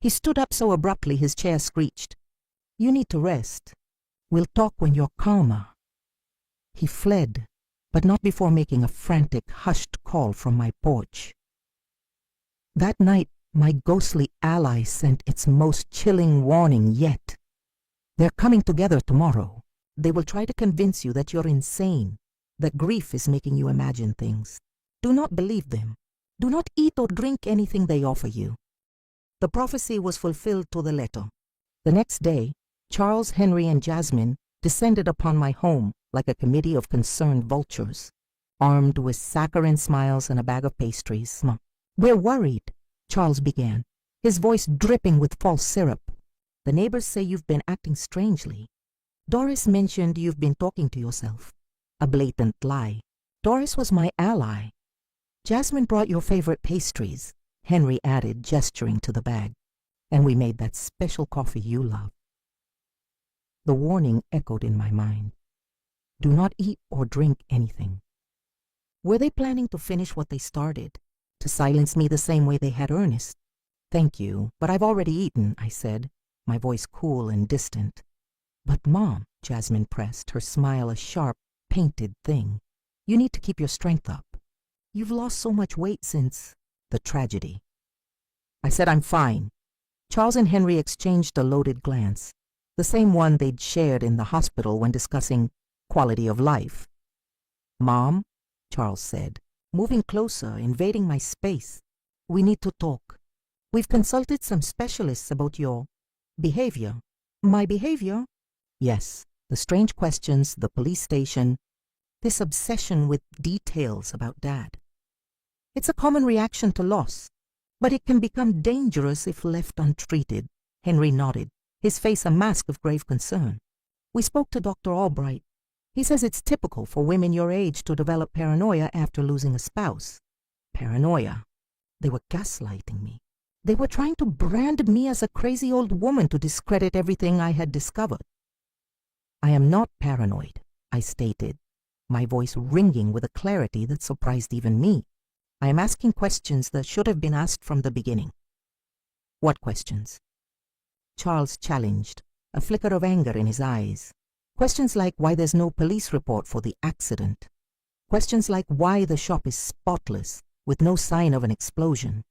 He stood up so abruptly his chair screeched. You need to rest. We'll talk when you're calmer. He fled, but not before making a frantic, hushed call from my porch. That night, my ghostly ally sent its most chilling warning yet. They're coming together tomorrow. They will try to convince you that you're insane, that grief is making you imagine things. Do not believe them. Do not eat or drink anything they offer you. The prophecy was fulfilled to the letter. The next day, Charles, Henry, and Jasmine descended upon my home like a committee of concerned vultures, armed with saccharine smiles and a bag of pastries. We're worried, Charles began, his voice dripping with false syrup. The neighbors say you've been acting strangely. Doris mentioned you've been talking to yourself. A blatant lie. Doris was my ally. Jasmine brought your favorite pastries, Henry added, gesturing to the bag, and we made that special coffee you love. The warning echoed in my mind. Do not eat or drink anything. Were they planning to finish what they started? To silence me the same way they had Ernest? Thank you, but I've already eaten, I said, my voice cool and distant. But Mom, Jasmine pressed, her smile a sharp, painted thing. You need to keep your strength up. You've lost so much weight since the tragedy. I said I'm fine. Charles and Henry exchanged a loaded glance, the same one they'd shared in the hospital when discussing quality of life. Mom, Charles said, moving closer, invading my space. We need to talk. We've consulted some specialists about your behavior. My behavior? Yes, the strange questions, the police station, this obsession with details about Dad. It's a common reaction to loss, but it can become dangerous if left untreated. Henry nodded, his face a mask of grave concern. We spoke to Dr. Albright. He says it's typical for women your age to develop paranoia after losing a spouse. Paranoia. They were gaslighting me. They were trying to brand me as a crazy old woman to discredit everything I had discovered. I am not paranoid, I stated, my voice ringing with a clarity that surprised even me. I am asking questions that should have been asked from the beginning. What questions? Charles challenged, a flicker of anger in his eyes. Questions like why there's no police report for the accident. Questions like why the shop is spotless, with no sign of an explosion.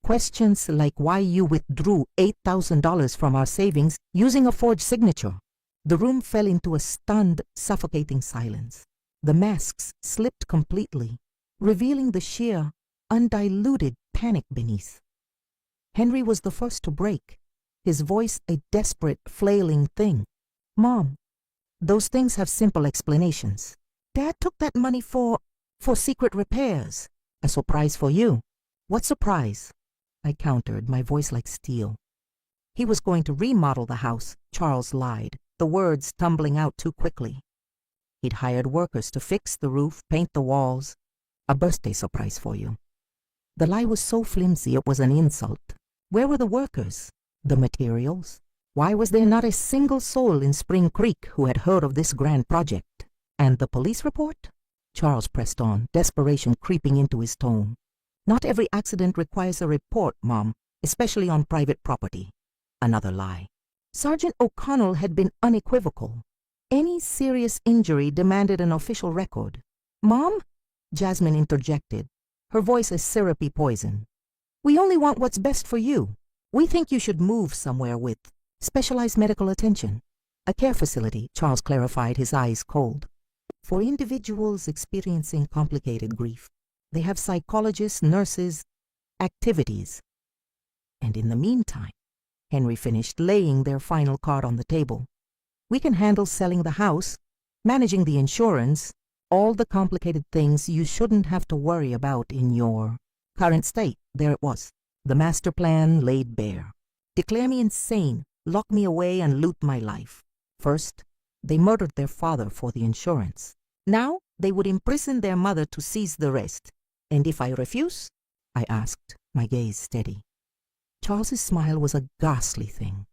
Questions like why you withdrew $8,000 from our savings using a forged signature. The room fell into a stunned, suffocating silence. The masks slipped completely, revealing the sheer, undiluted panic beneath. Henry was the first to break, his voice a desperate, flailing thing. Mom, those things have simple explanations. Dad took that money for secret repairs. A surprise for you. What surprise? I countered, my voice like steel. He was going to remodel the house, Charles lied, the words tumbling out too quickly. He'd hired workers to fix the roof, paint the walls. A birthday surprise for you. The lie was so flimsy it was an insult. Where were the workers? The materials? Why was there not a single soul in Spring Creek who had heard of this grand project? And the police report? Charles pressed on, desperation creeping into his tone. Not every accident requires a report, Mom, especially on private property. Another lie. Sergeant O'Connell had been unequivocal. Any serious injury demanded an official record. Mom? Jasmine interjected, her voice a syrupy poison. We only want what's best for you. We think you should move somewhere with specialized medical attention. A care facility, Charles clarified, his eyes cold. For individuals experiencing complicated grief, they have psychologists, nurses, activities. And in the meantime, Henry finished, laying their final card on the table. We can handle selling the house, managing the insurance, all the complicated things you shouldn't have to worry about in your Current state, there it was. The master plan laid bare. Declare me insane, lock me away and loot my life. First, they murdered their father for the insurance. Now, they would imprison their mother to seize the rest. And if I refuse? I asked, my gaze steady. Charles's smile was a ghastly thing.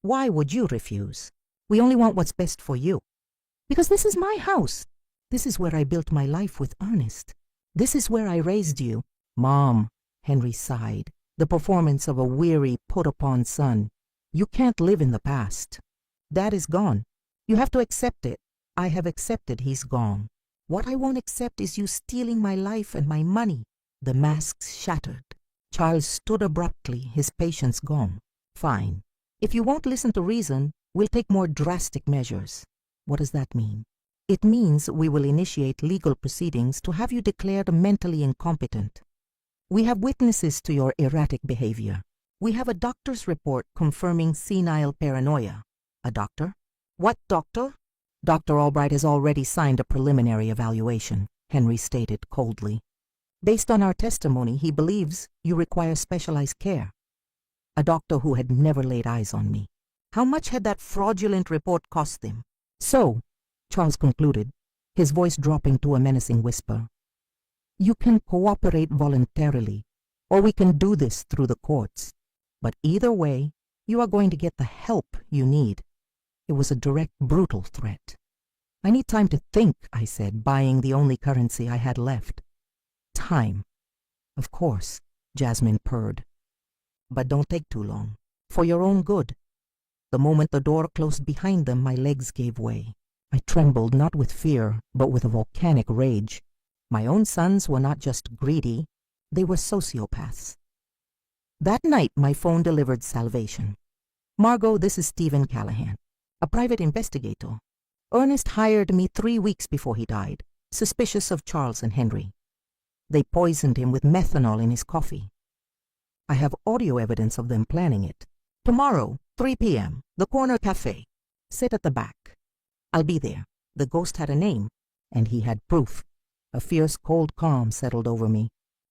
Why would you refuse? We only want what's best for you. Because this is my house. This is where I built my life with Ernest. This is where I raised you. Mom, Henry sighed, the performance of a weary, put-upon son. You can't live in the past. Dad is gone. You have to accept it. I have accepted he's gone. What I won't accept is you stealing my life and my money. The masks shattered. Charles stood abruptly, his patience gone. Fine. If you won't listen to reason, we'll take more drastic measures. What does that mean? It means we will initiate legal proceedings to have you declared mentally incompetent. We have witnesses to your erratic behavior. We have a doctor's report confirming senile paranoia. A doctor? What doctor? Dr. Albright has already signed a preliminary evaluation, Henry stated coldly. Based on our testimony, he believes you require specialized care. A doctor who had never laid eyes on me. How much had that fraudulent report cost them? So, Charles concluded, his voice dropping to a menacing whisper, you can cooperate voluntarily, or we can do this through the courts. But either way, you are going to get the help you need. It was a direct, brutal threat. I need time to think, I said, buying the only currency I had left. Time. Of course, Jasmine purred. But don't take too long. For your own good. The moment the door closed behind them, my legs gave way. I trembled not with fear, but with a volcanic rage. My own sons were not just greedy, they were sociopaths. That night, my phone delivered salvation. Margot, this is Stephen Callahan, a private investigator. Ernest hired me 3 weeks before he died, suspicious of Charles and Henry. They poisoned him with methanol in his coffee. I have audio evidence of them planning it. Tomorrow, 3 p.m., the Corner Cafe. Sit at the back. I'll be there. The ghost had a name, and he had proof. A fierce, cold calm settled over me.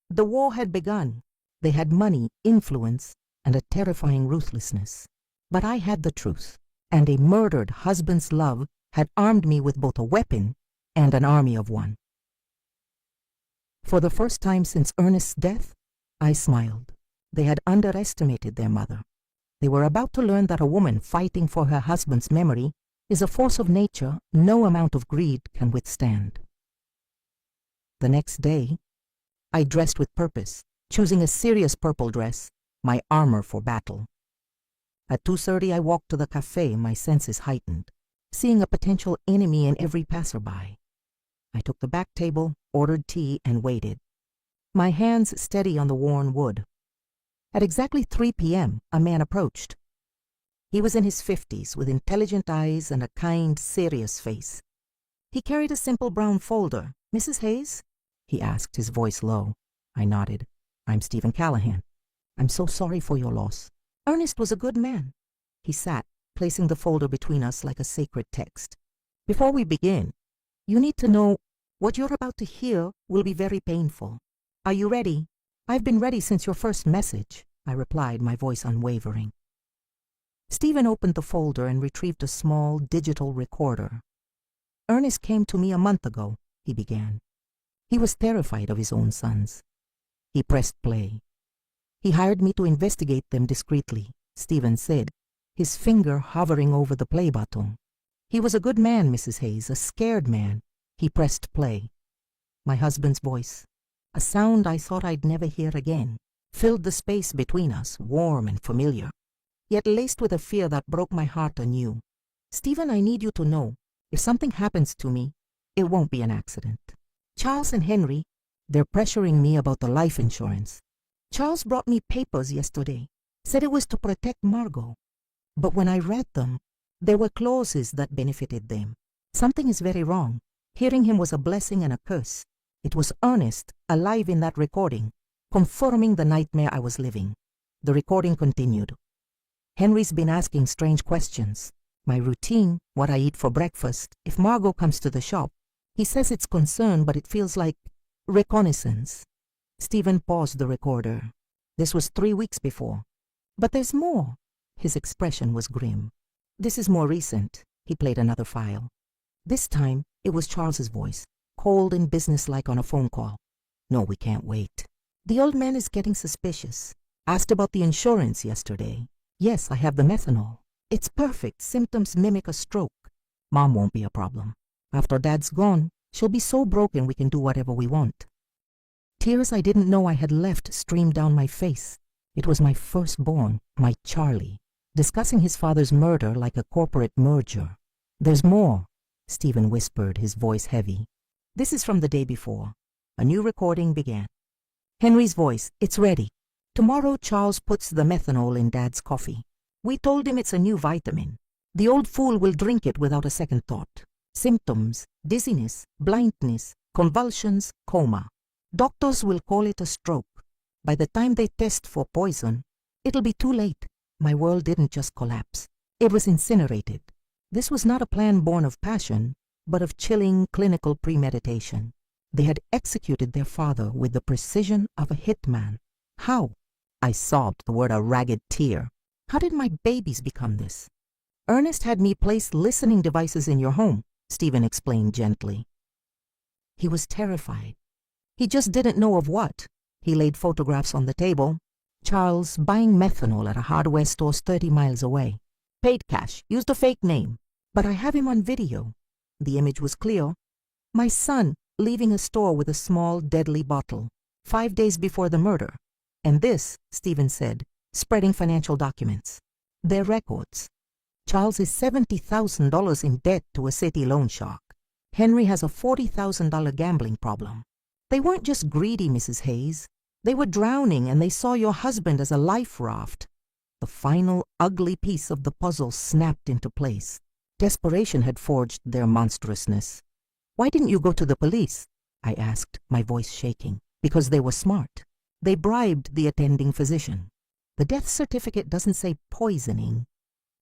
The war had begun. They had money, influence, and a terrifying ruthlessness. But I had the truth, and a murdered husband's love had armed me with both a weapon and an army of one. For the first time since Ernest's death, I smiled. They had underestimated their mother. They were about to learn that a woman fighting for her husband's memory is a force of nature no amount of greed can withstand. The next day, I dressed with purpose, choosing a serious purple dress, my armor for battle. At 2:30 I walked to the cafe, my senses heightened, seeing a potential enemy in every passerby. I took the back table, ordered tea, and waited, my hands steady on the worn wood. At exactly 3 p.m., a man approached. He was in his 50s, with intelligent eyes and a kind, serious face. He carried a simple brown folder. Mrs. Hayes? He asked, his voice low. I nodded. I'm Stephen Callahan. I'm so sorry for your loss. Ernest was a good man. He sat, placing the folder between us like a sacred text. Before we begin, you need to know what you're about to hear will be very painful. Are you ready? I've been ready since your first message, I replied, my voice unwavering. Stephen opened the folder and retrieved a small digital recorder. Ernest came to me a month ago, he began. He was terrified of his own sons. He pressed play. He hired me to investigate them discreetly, Stephen said, his finger hovering over the play button. He was a good man, Mrs. Hayes, a scared man. He pressed play. My husband's voice, a sound I thought I'd never hear again, filled the space between us, warm and familiar, yet laced with a fear that broke my heart anew. Stephen, I need you to know, if something happens to me, it won't be an accident. Charles and Henry, they're pressuring me about the life insurance. Charles brought me papers yesterday, said it was to protect Margot. But when I read them, there were clauses that benefited them. Something is very wrong. Hearing him was a blessing and a curse. It was Ernest, alive in that recording, confirming the nightmare I was living. The recording continued. Henry's been asking strange questions. My routine, what I eat for breakfast, if Margot comes to the shop. He says it's concern, but it feels like reconnaissance. Stephen paused the recorder. This was 3 weeks before. But there's more. His expression was grim. This is more recent. He played another file. This time, it was Charles's voice, cold and businesslike on a phone call. No, we can't wait. The old man is getting suspicious. Asked about the insurance yesterday. Yes, I have the methanol. It's perfect. Symptoms mimic a stroke. Mom won't be a problem. After Dad's gone, she'll be so broken we can do whatever we want. Tears I didn't know I had left streamed down my face. It was my firstborn, my Charlie, discussing his father's murder like a corporate merger. There's more, Stephen whispered, his voice heavy. This is from the day before. A new recording began. Henry's voice, it's ready. Tomorrow Charles puts the methanol in Dad's coffee. We told him it's a new vitamin. The old fool will drink it without a second thought. Symptoms, dizziness, blindness, convulsions, coma. Doctors will call it a stroke. By the time they test for poison, it'll be too late. My world didn't just collapse. It was incinerated. This was not a plan born of passion, but of chilling clinical premeditation. They had executed their father with the precision of a hitman. How? I sobbed, the word a ragged tear. How did my babies become this? Ernest had me place listening devices in your home, Stephen explained gently. He was terrified. He just didn't know of what. He laid photographs on the table. Charles buying methanol at a hardware store 30 miles away. Paid cash, used a fake name. But I have him on video. The image was clear. My son leaving a store with a small, deadly bottle, 5 days before the murder. And this, Stephen said, spreading financial documents. Their records. Charles is $70,000 in debt to a city loan shark. Henry has a $40,000 gambling problem. They weren't just greedy, Mrs. Hayes. They were drowning, and they saw your husband as a life raft. The final ugly piece of the puzzle snapped into place. Desperation had forged their monstrousness. Why didn't you go to the police? I asked, my voice shaking. Because they were smart. They bribed the attending physician. The death certificate doesn't say poisoning.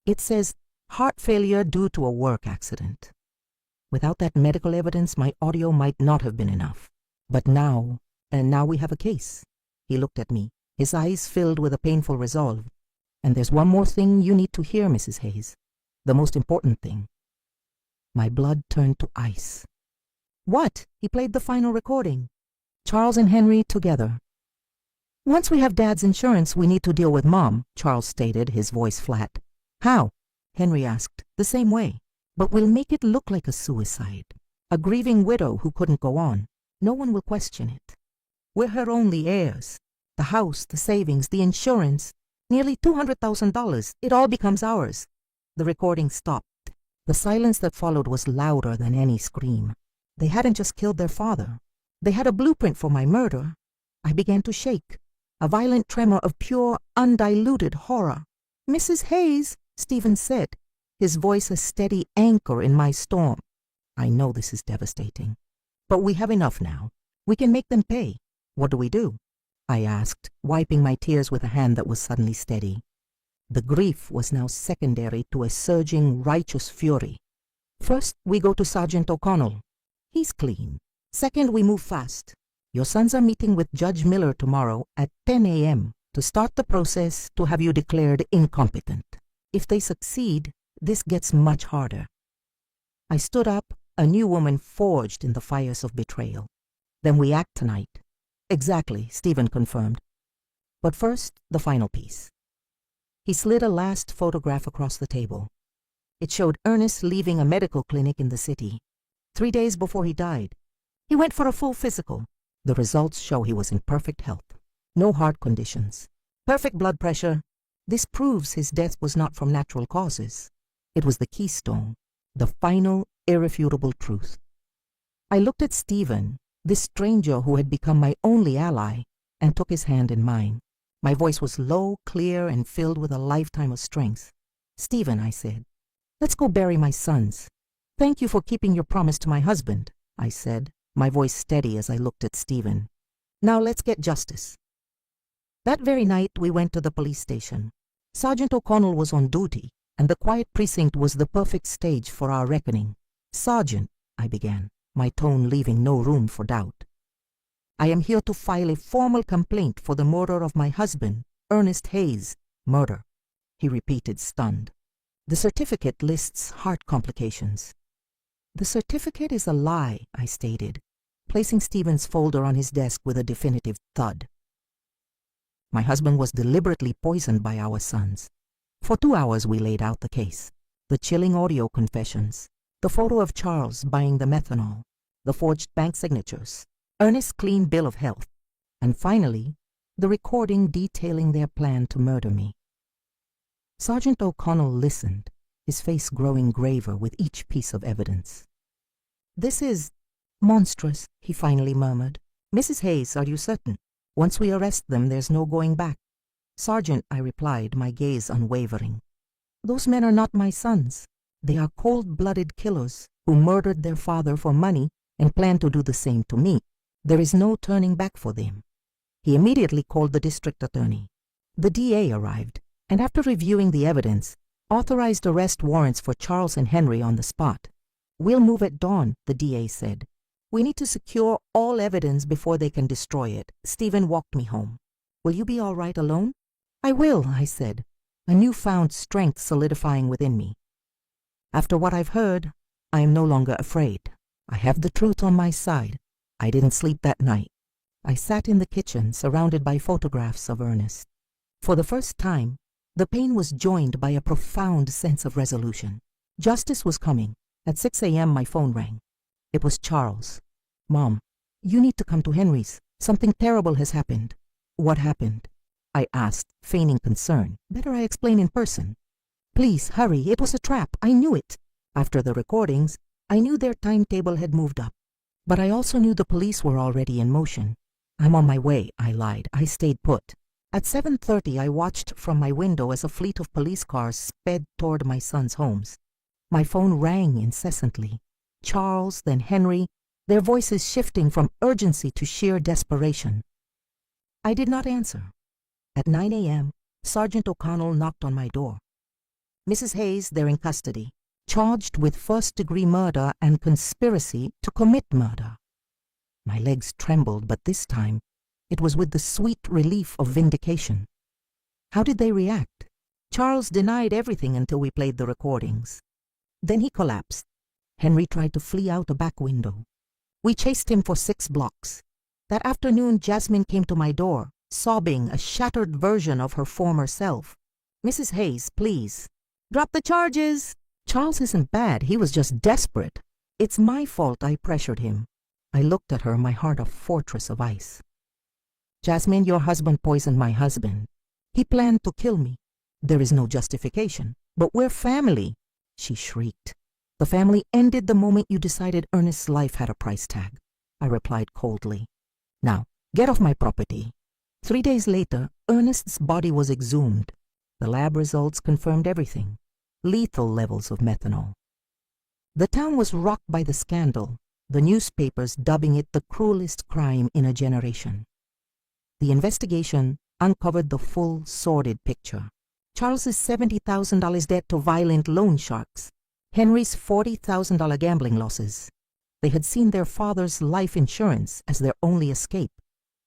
It says heart failure due to a work accident. Without that medical evidence, my audio might not have been enough. But now we have a case. He looked at me, his eyes filled with a painful resolve. And there's one more thing you need to hear, Mrs. Hayes. The most important thing. My blood turned to ice. What? He played the final recording. Charles and Henry together. Once we have Dad's insurance, we need to deal with Mom, Charles stated, his voice flat. How? Henry asked, the same way. But we'll make it look like a suicide. A grieving widow who couldn't go on. No one will question it. We're her only heirs. The house, the savings, the insurance, nearly $200,000. It all becomes ours. The recording stopped. The silence that followed was louder than any scream. They hadn't just killed their father. They had a blueprint for my murder. I began to shake, a violent tremor of pure, undiluted horror. Mrs. Hayes, Stephen said, his voice a steady anchor in my storm. I know this is devastating. But we have enough now. We can make them pay. What do we do? I asked, wiping my tears with a hand that was suddenly steady. The grief was now secondary to a surging, righteous fury. First, we go to Sergeant O'Connell. He's clean. Second, we move fast. Your sons are meeting with Judge Miller tomorrow at 10 a.m. to start the process to have you declared incompetent. If they succeed, this gets much harder. I stood up, a new woman forged in the fires of betrayal. Then we act tonight. Exactly, Stephen confirmed. But first, the final piece. He slid a last photograph across the table. It showed Ernest leaving a medical clinic in the city. 3 days before he died. He went for a full physical. The results show he was in perfect health. No heart conditions. Perfect blood pressure. This proves his death was not from natural causes. It was the keystone, the final, irrefutable truth. I looked at Stephen, this stranger who had become my only ally, and took his hand in mine. My voice was low, clear, and filled with a lifetime of strength. Stephen, I said, let's go bury my sons. Thank you for keeping your promise to my husband, I said, my voice steady as I looked at Stephen. Now let's get justice. That very night we went to the police station. Sergeant O'Connell was on duty, and the quiet precinct was the perfect stage for our reckoning. Sergeant, I began, my tone leaving no room for doubt. I am here to file a formal complaint for the murder of my husband, Ernest Hayes. Murder, he repeated, stunned. The certificate lists heart complications. The certificate is a lie, I stated, placing Stephen's folder on his desk with a definitive thud. My husband was deliberately poisoned by our sons. For 2 hours we laid out the case. The chilling audio confessions, the photo of Charles buying the methanol, the forged bank signatures, Ernest's clean bill of health, and finally, the recording detailing their plan to murder me. Sergeant O'Connell listened, his face growing graver with each piece of evidence. "This is monstrous," he finally murmured. "Mrs. Hayes, are you certain? Once we arrest them, there's no going back." "Sergeant," I replied, my gaze unwavering. "Those men are not my sons. They are cold-blooded killers who murdered their father for money and plan to do the same to me. There is no turning back for them." He immediately called the district attorney. The DA arrived, and after reviewing the evidence, authorized arrest warrants for Charles and Henry on the spot. "We'll move at dawn," the DA said. "We need to secure all evidence before they can destroy it." Stephen walked me home. "Will you be all right alone?" "I will," I said, a newfound strength solidifying within me. "After what I've heard, I am no longer afraid. I have the truth on my side. I didn't sleep that night." I sat in the kitchen, surrounded by photographs of Ernest. For the first time, the pain was joined by a profound sense of resolution. Justice was coming. At 6 a.m. my phone rang. It was Charles. "Mom, you need to come to Henry's. Something terrible has happened." "What happened?" I asked, feigning concern. "Better I explain in person." "Please, hurry. It was a trap. I knew it." After the recordings, I knew their timetable had moved up. But I also knew the police were already in motion. "I'm on my way," I lied. I stayed put. At 7:30, I watched from my window as a fleet of police cars sped toward my sons' homes. My phone rang incessantly. Charles, then Henry, their voices shifting from urgency to sheer desperation. I did not answer. At 9 a.m., Sergeant O'Connell knocked on my door. "Mrs. Hayes, they're in custody, charged with first-degree murder and conspiracy to commit murder." My legs trembled, but this time it was with the sweet relief of vindication. How did they react? Charles denied everything until we played the recordings. Then he collapsed. Henry tried to flee out a back window. We chased him for 6 blocks. That afternoon, Jasmine came to my door, sobbing, a shattered version of her former self. "Mrs. Hayes, please." "Drop the charges." "Charles isn't bad. He was just desperate." "It's my fault," I pressured him. I looked at her, my heart a fortress of ice. "Jasmine, your husband poisoned my husband. He planned to kill me. There is no justification. But we're family," she shrieked. "The family ended the moment you decided Ernest's life had a price tag," I replied coldly. "Now, get off my property." 3 days later, Ernest's body was exhumed. The lab results confirmed everything. Lethal levels of methanol. The town was rocked by the scandal, the newspapers dubbing it the cruelest crime in a generation. The investigation uncovered the full, sordid picture. Charles's $70,000 debt to violent loan sharks. Henry's $40,000 gambling losses. They had seen their father's life insurance as their only escape,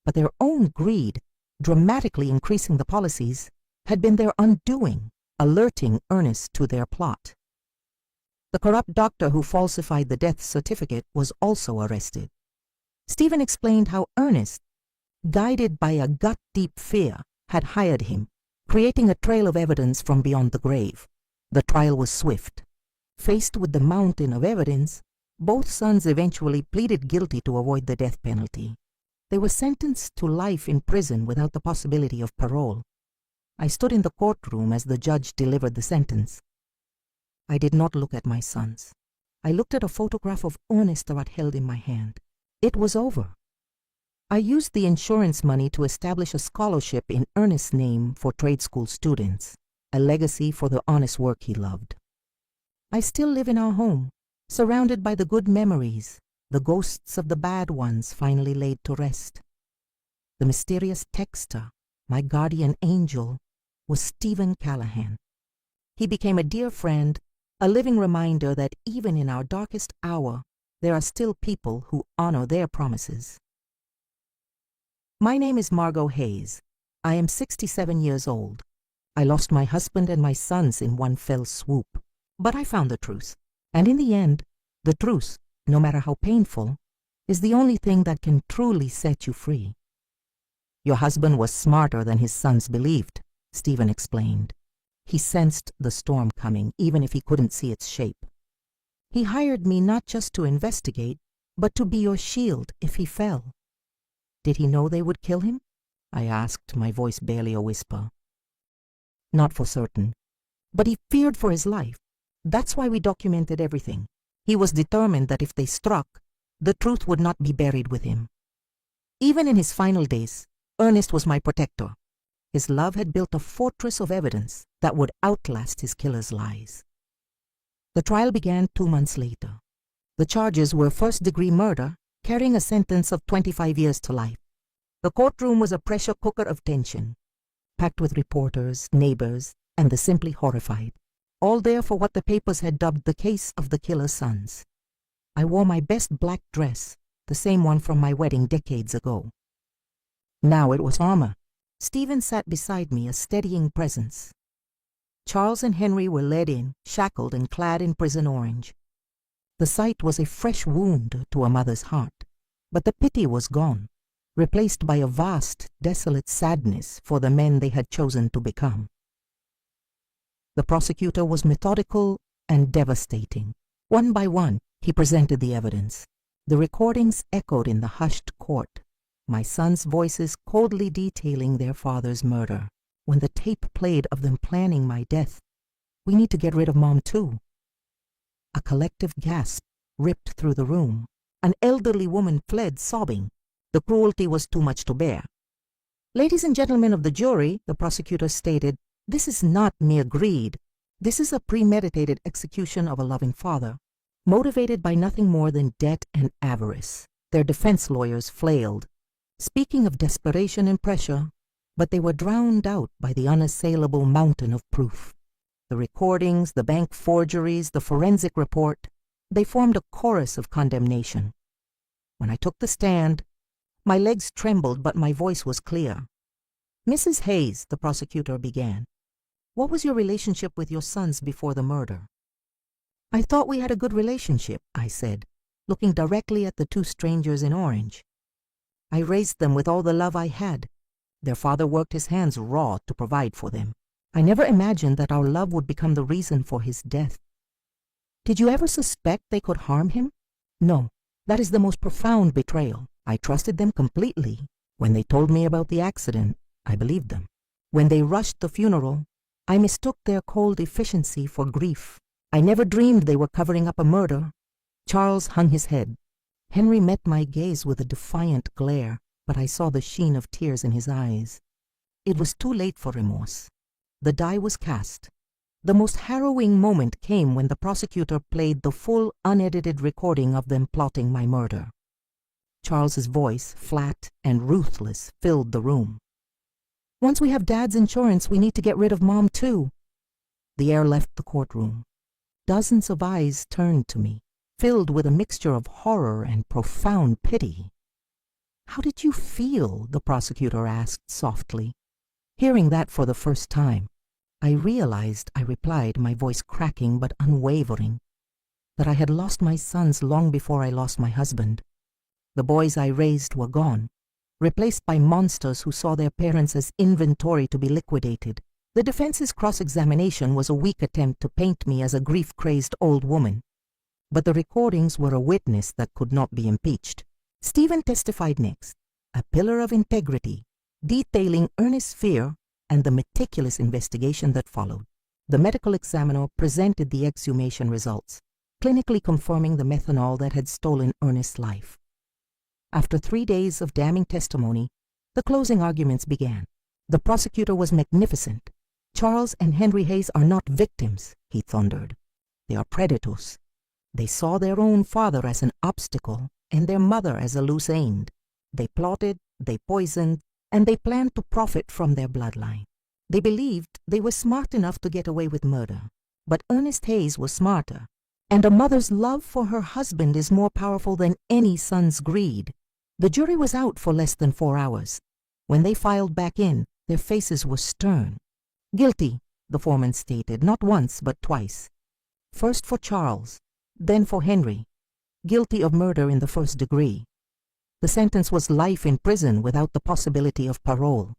but their own greed, dramatically increasing the policies, had been their undoing, alerting Ernest to their plot. The corrupt doctor who falsified the death certificate was also arrested. Stephen explained how Ernest, guided by a gut-deep fear, had hired him, creating a trail of evidence from beyond the grave. The trial was swift. Faced with the mountain of evidence, both sons eventually pleaded guilty to avoid the death penalty. They were sentenced to life in prison without the possibility of parole. I stood in the courtroom as the judge delivered the sentence. I did not look at my sons. I looked at a photograph of Ernest that I held in my hand. It was over. I used the insurance money to establish a scholarship in Ernest's name for trade school students, a legacy for the honest work he loved. I still live in our home, surrounded by the good memories, the ghosts of the bad ones finally laid to rest. The mysterious texter, my guardian angel, was Stephen Callahan. He became a dear friend, a living reminder that even in our darkest hour, there are still people who honor their promises. My name is Margot Hayes. I am 67 years old. I lost my husband and my sons in one fell swoop. But I found the truth. And in the end, the truth, no matter how painful, is the only thing that can truly set you free. Your husband was smarter than his sons believed, Stephen explained. He sensed the storm coming, even if he couldn't see its shape. He hired me not just to investigate, but to be your shield if he fell. Did he know they would kill him? I asked, my voice barely a whisper. Not for certain, but he feared for his life. That's why we documented everything. He was determined that if they struck, the truth would not be buried with him. Even in his final days, Ernest was my protector. His love had built a fortress of evidence that would outlast his killer's lies. The trial began 2 months later. The charges were first-degree murder, carrying a sentence of 25 years to life. The courtroom was a pressure cooker of tension, packed with reporters, neighbors, and the simply horrified, all there for what the papers had dubbed the case of the killer's sons. I wore my best black dress, the same one from my wedding decades ago. Now it was armor. Stephen sat beside me, a steadying presence. Charles and Henry were led in, shackled and clad in prison orange. The sight was a fresh wound to a mother's heart, but the pity was gone, replaced by a vast, desolate sadness for the men they had chosen to become. The prosecutor was methodical and devastating. One by one, he presented the evidence. The recordings echoed in the hushed court, my sons' voices coldly detailing their father's murder. When the tape played of them planning my death, "We need to get rid of Mom too." A collective gasp ripped through the room. An elderly woman fled, sobbing. The cruelty was too much to bear. "Ladies and gentlemen of the jury," the prosecutor stated, "this is not mere greed. This is a premeditated execution of a loving father, motivated by nothing more than debt and avarice." Their defense lawyers flailed, speaking of desperation and pressure, but they were drowned out by the unassailable mountain of proof. The recordings, the bank forgeries, the forensic report, they formed a chorus of condemnation. When I took the stand, my legs trembled, but my voice was clear. "Mrs. Hayes," the prosecutor began, "what was your relationship with your sons before the murder?" "I thought we had a good relationship," I said, looking directly at the two strangers in orange. "I raised them with all the love I had. Their father worked his hands raw to provide for them. I never imagined that our love would become the reason for his death." "Did you ever suspect they could harm him?" "No, that is the most profound betrayal. I trusted them completely. When they told me about the accident, I believed them. When they rushed the funeral, I mistook their cold efficiency for grief. I never dreamed they were covering up a murder." Charles hung his head. Henry met my gaze with a defiant glare, but I saw the sheen of tears in his eyes. It was too late for remorse. The die was cast. The most harrowing moment came when the prosecutor played the full, unedited recording of them plotting my murder. Charles's voice, flat and ruthless, filled the room. "Once we have Dad's insurance, we need to get rid of Mom too." The air left the courtroom. Dozens of eyes turned to me, filled with a mixture of horror and profound pity. "How did you feel?" the prosecutor asked softly. Hearing that for the first time, I realized, I replied, my voice cracking but unwavering, that I had lost my sons long before I lost my husband. The boys I raised were gone, replaced by monsters who saw their parents as inventory to be liquidated. The defense's cross-examination was a weak attempt to paint me as a grief-crazed old woman, but the recordings were a witness that could not be impeached. Stephen testified next, a pillar of integrity, detailing Ernest's fear and the meticulous investigation that followed. The medical examiner presented the exhumation results, clinically confirming the methanol that had stolen Ernest's life. After 3 days of damning testimony, the closing arguments began. The prosecutor was magnificent. "Charles and Henry Hayes are not victims," he thundered. "They are predators. They saw their own father as an obstacle and their mother as a loose end. They plotted, they poisoned, and they planned to profit from their bloodline. They believed they were smart enough to get away with murder. But Ernest Hayes was smarter, and a mother's love for her husband is more powerful than any son's greed." The jury was out for less than 4 hours. When they filed back in, their faces were stern. "Guilty," the foreman stated, not once but twice. First for Charles, then for Henry, guilty of murder in the first degree. The sentence was life in prison without the possibility of parole.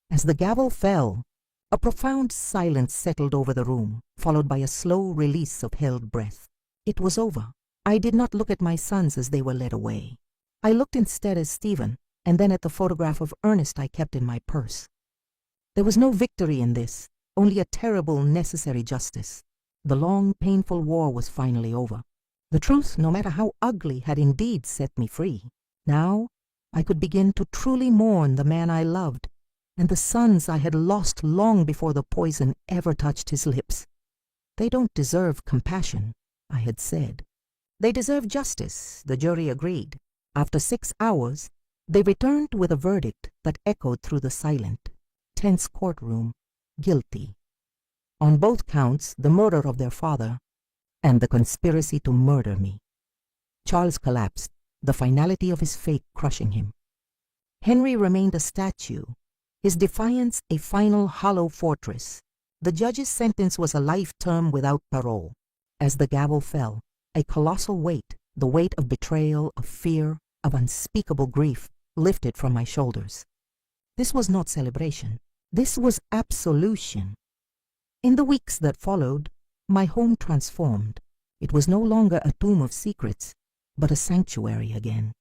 As the gavel fell, a profound silence settled over the room, followed by a slow release of held breath. It was over. I did not look at my sons as they were led away. I looked instead at Stephen, and then at the photograph of Ernest I kept in my purse. There was no victory in this, only a terrible necessary justice. The long, painful war was finally over. The truth, no matter how ugly, had indeed set me free. Now I could begin to truly mourn the man I loved, and the sons I had lost long before the poison ever touched his lips. They don't deserve compassion, I had said. They deserve justice, the jury agreed. After 6 hours, they returned with a verdict that echoed through the silent, tense courtroom: guilty. On both counts, the murder of their father and the conspiracy to murder me. Charles collapsed, the finality of his fate crushing him. Henry remained a statue, his defiance a final hollow fortress. The judge's sentence was a life term without parole. As the gavel fell, a colossal weight, the weight of betrayal, of fear, of unspeakable grief, lifted from my shoulders. This was not celebration. This was absolution. In the weeks that followed, my home transformed. It was no longer a tomb of secrets, but a sanctuary again.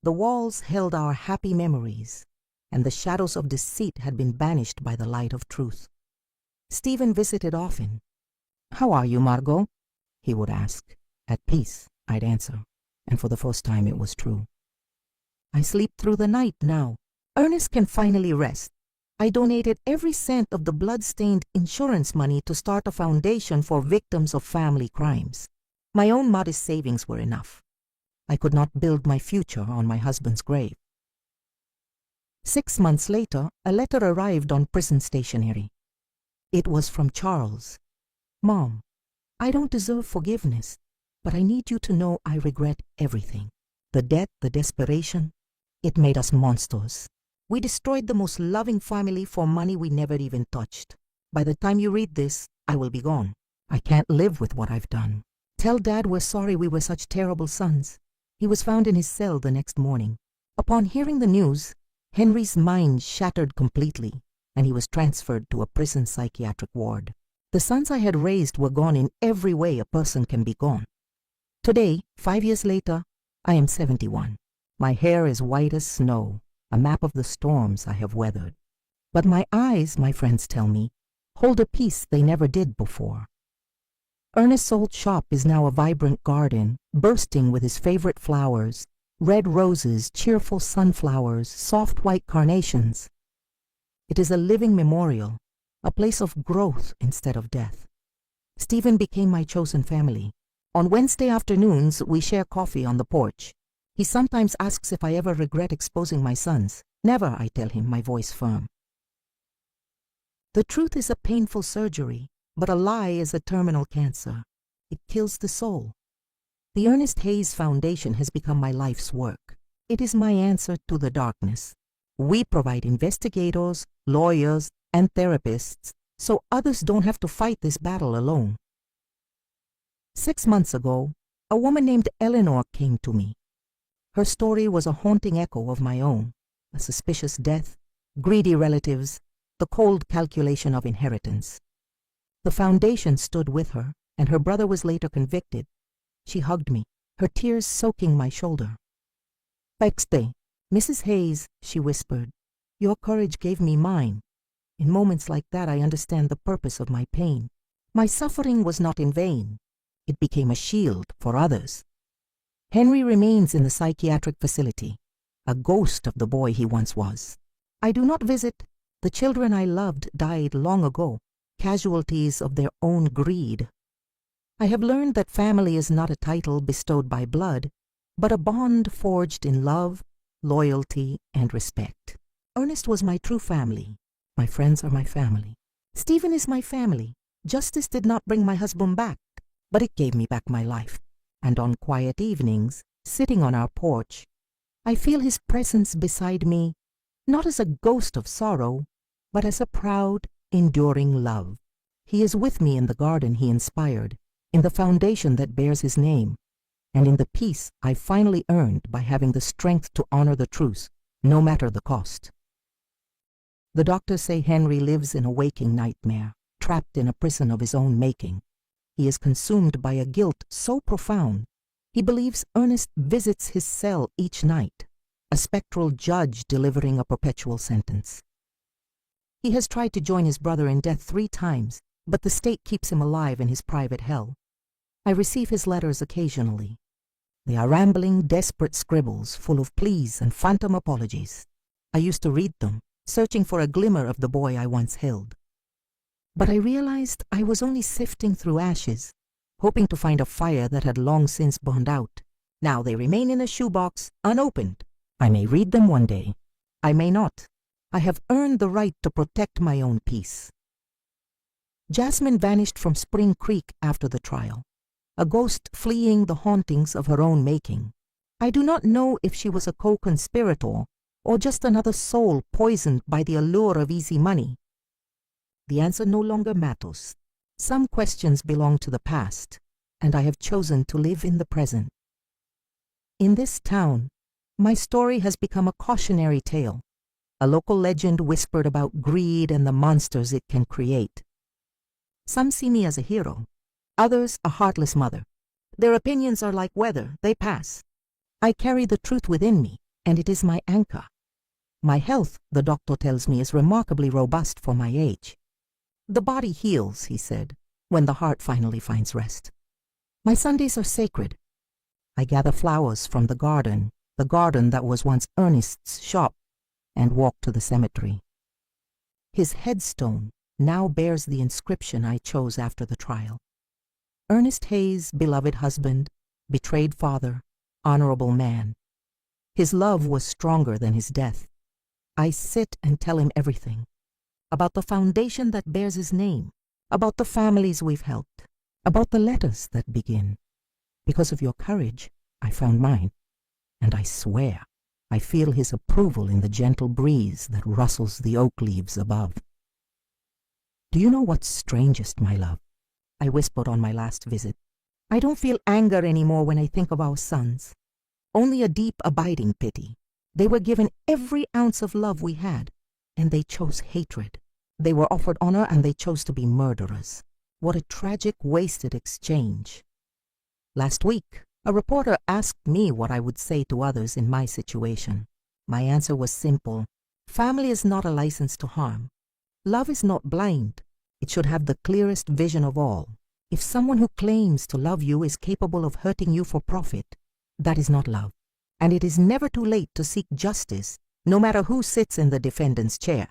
The walls held our happy memories, and the shadows of deceit had been banished by the light of truth. Stephen visited often. "How are you, Margot?" he would ask. "At peace," I'd answer, and for the first time it was true. "I sleep through the night now. Ernest can finally rest. I donated every cent of the blood-stained insurance money to start a foundation for victims of family crimes. My own modest savings were enough. I could not build my future on my husband's grave." 6 months later, a letter arrived on prison stationery. It was from Charles. "Mom, I don't deserve forgiveness, but I need you to know I regret everything. The debt, the desperation, it made us monsters. We destroyed the most loving family for money we never even touched. By the time you read this, I will be gone. I can't live with what I've done. Tell Dad we're sorry we were such terrible sons." He was found in his cell the next morning. Upon hearing the news, Henry's mind shattered completely, and he was transferred to a prison psychiatric ward. The sons I had raised were gone in every way a person can be gone. Today, 5 years later, I am 71. My hair is white as snow, a map of the storms I have weathered. But my eyes, my friends tell me, hold a peace they never did before. Ernest's old shop is now a vibrant garden, bursting with his favorite flowers: red roses, cheerful sunflowers, soft white carnations. It is a living memorial, a place of growth instead of death. Stephen became my chosen family. On Wednesday afternoons, we share coffee on the porch. He sometimes asks if I ever regret exposing my sons. Never, I tell him, my voice firm. The truth is a painful surgery, but a lie is a terminal cancer. It kills the soul. The Ernest Hayes Foundation has become my life's work. It is my answer to the darkness. We provide investigators, lawyers, and therapists so others don't have to fight this battle alone. 6 months ago, a woman named Eleanor came to me. Her story was a haunting echo of my own: a suspicious death, greedy relatives, the cold calculation of inheritance. The foundation stood with her, and her brother was later convicted. She hugged me, her tears soaking my shoulder. "Pexte, Mrs. Hayes," she whispered, "your courage gave me mine. In moments like that I understand the purpose of my pain. My suffering was not in vain. It became a shield for others." Henry remains in the psychiatric facility, a ghost of the boy he once was. I do not visit. The children I loved died long ago, casualties of their own greed. I have learned that family is not a title bestowed by blood, but a bond forged in love, loyalty, and respect. Ernest was my true family. My friends are my family. Stephen is my family. Justice did not bring my husband back, but it gave me back my life. And on quiet evenings, sitting on our porch, I feel his presence beside me not as a ghost of sorrow, but as a proud, enduring love. He is with me in the garden he inspired, in the foundation that bears his name, and in the peace I finally earned by having the strength to honor the truth, no matter the cost. The doctors say Henry lives in a waking nightmare, trapped in a prison of his own making. He is consumed by a guilt so profound, he believes Ernest visits his cell each night, a spectral judge delivering a perpetual sentence. He has tried to join his brother in death 3 times, but the state keeps him alive in his private hell. I receive his letters occasionally. They are rambling, desperate scribbles full of pleas and phantom apologies. I used to read them, searching for a glimmer of the boy I once held. But I realized I was only sifting through ashes, hoping to find a fire that had long since burned out. Now they remain in a shoebox, unopened. I may read them one day. I may not. I have earned the right to protect my own peace. Jasmine vanished from Spring Creek after the trial, a ghost fleeing the hauntings of her own making. I do not know if she was a co-conspirator or just another soul poisoned by the allure of easy money. The answer no longer matters. Some questions belong to the past, and I have chosen to live in the present. In this town, my story has become a cautionary tale, a local legend whispered about greed and the monsters it can create. Some see me as a hero, others a heartless mother. Their opinions are like weather, they pass. I carry the truth within me, and it is my anchor. My health, the doctor tells me, is remarkably robust for my age. The body heals, he said, when the heart finally finds rest. My Sundays are sacred. I gather flowers from the garden that was once Ernest's shop, and walk to the cemetery. His headstone now bears the inscription I chose after the trial. Ernest Hayes, beloved husband, betrayed father, honorable man. His love was stronger than his death. I sit and tell him everything, about the foundation that bears his name, about the families we've helped, about the letters that begin. Because of your courage, I found mine, and I swear I feel his approval in the gentle breeze that rustles the oak leaves above. Do you know what's strangest, my love? I whispered on my last visit. I don't feel anger anymore when I think of our sons. Only a deep, abiding pity. They were given every ounce of love we had, and they chose hatred. They were offered honor, and they chose to be murderers. What a tragic, wasted exchange. Last week, a reporter asked me what I would say to others in my situation. My answer was simple. Family is not a license to harm. Love is not blind. It should have the clearest vision of all. If someone who claims to love you is capable of hurting you for profit, that is not love. And it is never too late to seek justice, no matter who sits in the defendant's chair.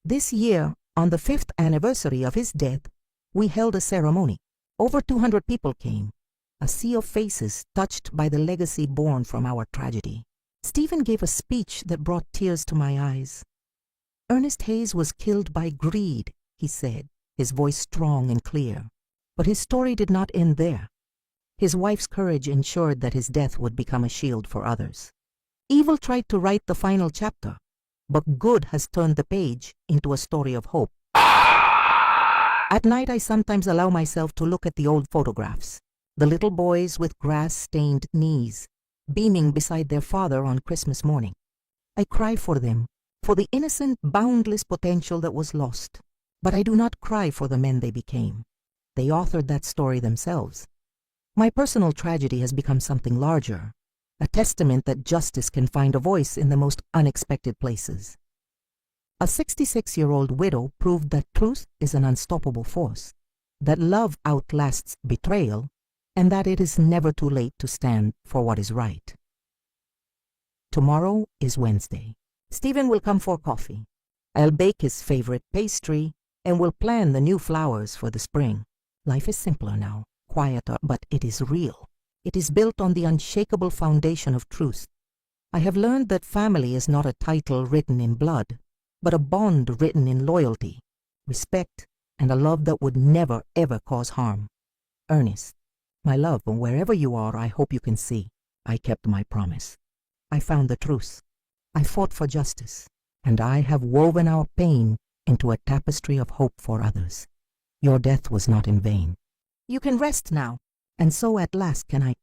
This year, on the 5th anniversary of his death, we held a ceremony. Over 200 people came, a sea of faces touched by the legacy born from our tragedy. Stephen gave a speech that brought tears to my eyes. Ernest Hayes was killed by greed, he said, his voice strong and clear. But his story did not end there. His wife's courage ensured that his death would become a shield for others. Evil tried to write the final chapter, but good has turned the page into a story of hope. At night, I sometimes allow myself to look at the old photographs, the little boys with grass-stained knees, beaming beside their father on Christmas morning. I cry for them, for the innocent, boundless potential that was lost. But I do not cry for the men they became. They authored that story themselves. My personal tragedy has become something larger, a testament that justice can find a voice in the most unexpected places. A 66-year-old widow proved that truth is an unstoppable force, that love outlasts betrayal, and that it is never too late to stand for what is right. Tomorrow is Wednesday. Stephen will come for coffee. I'll bake his favorite pastry, and we'll plan the new flowers for the spring. Life is simpler now, quieter, but it is real. It is built on the unshakable foundation of truth. I have learned that family is not a title written in blood, but a bond written in loyalty, respect, and a love that would never, ever cause harm. Ernest, my love, wherever you are, I hope you can see I kept my promise. I found the truth. I fought for justice, and I have woven our pain into a tapestry of hope for others. Your death was not in vain. You can rest now, and so at last can I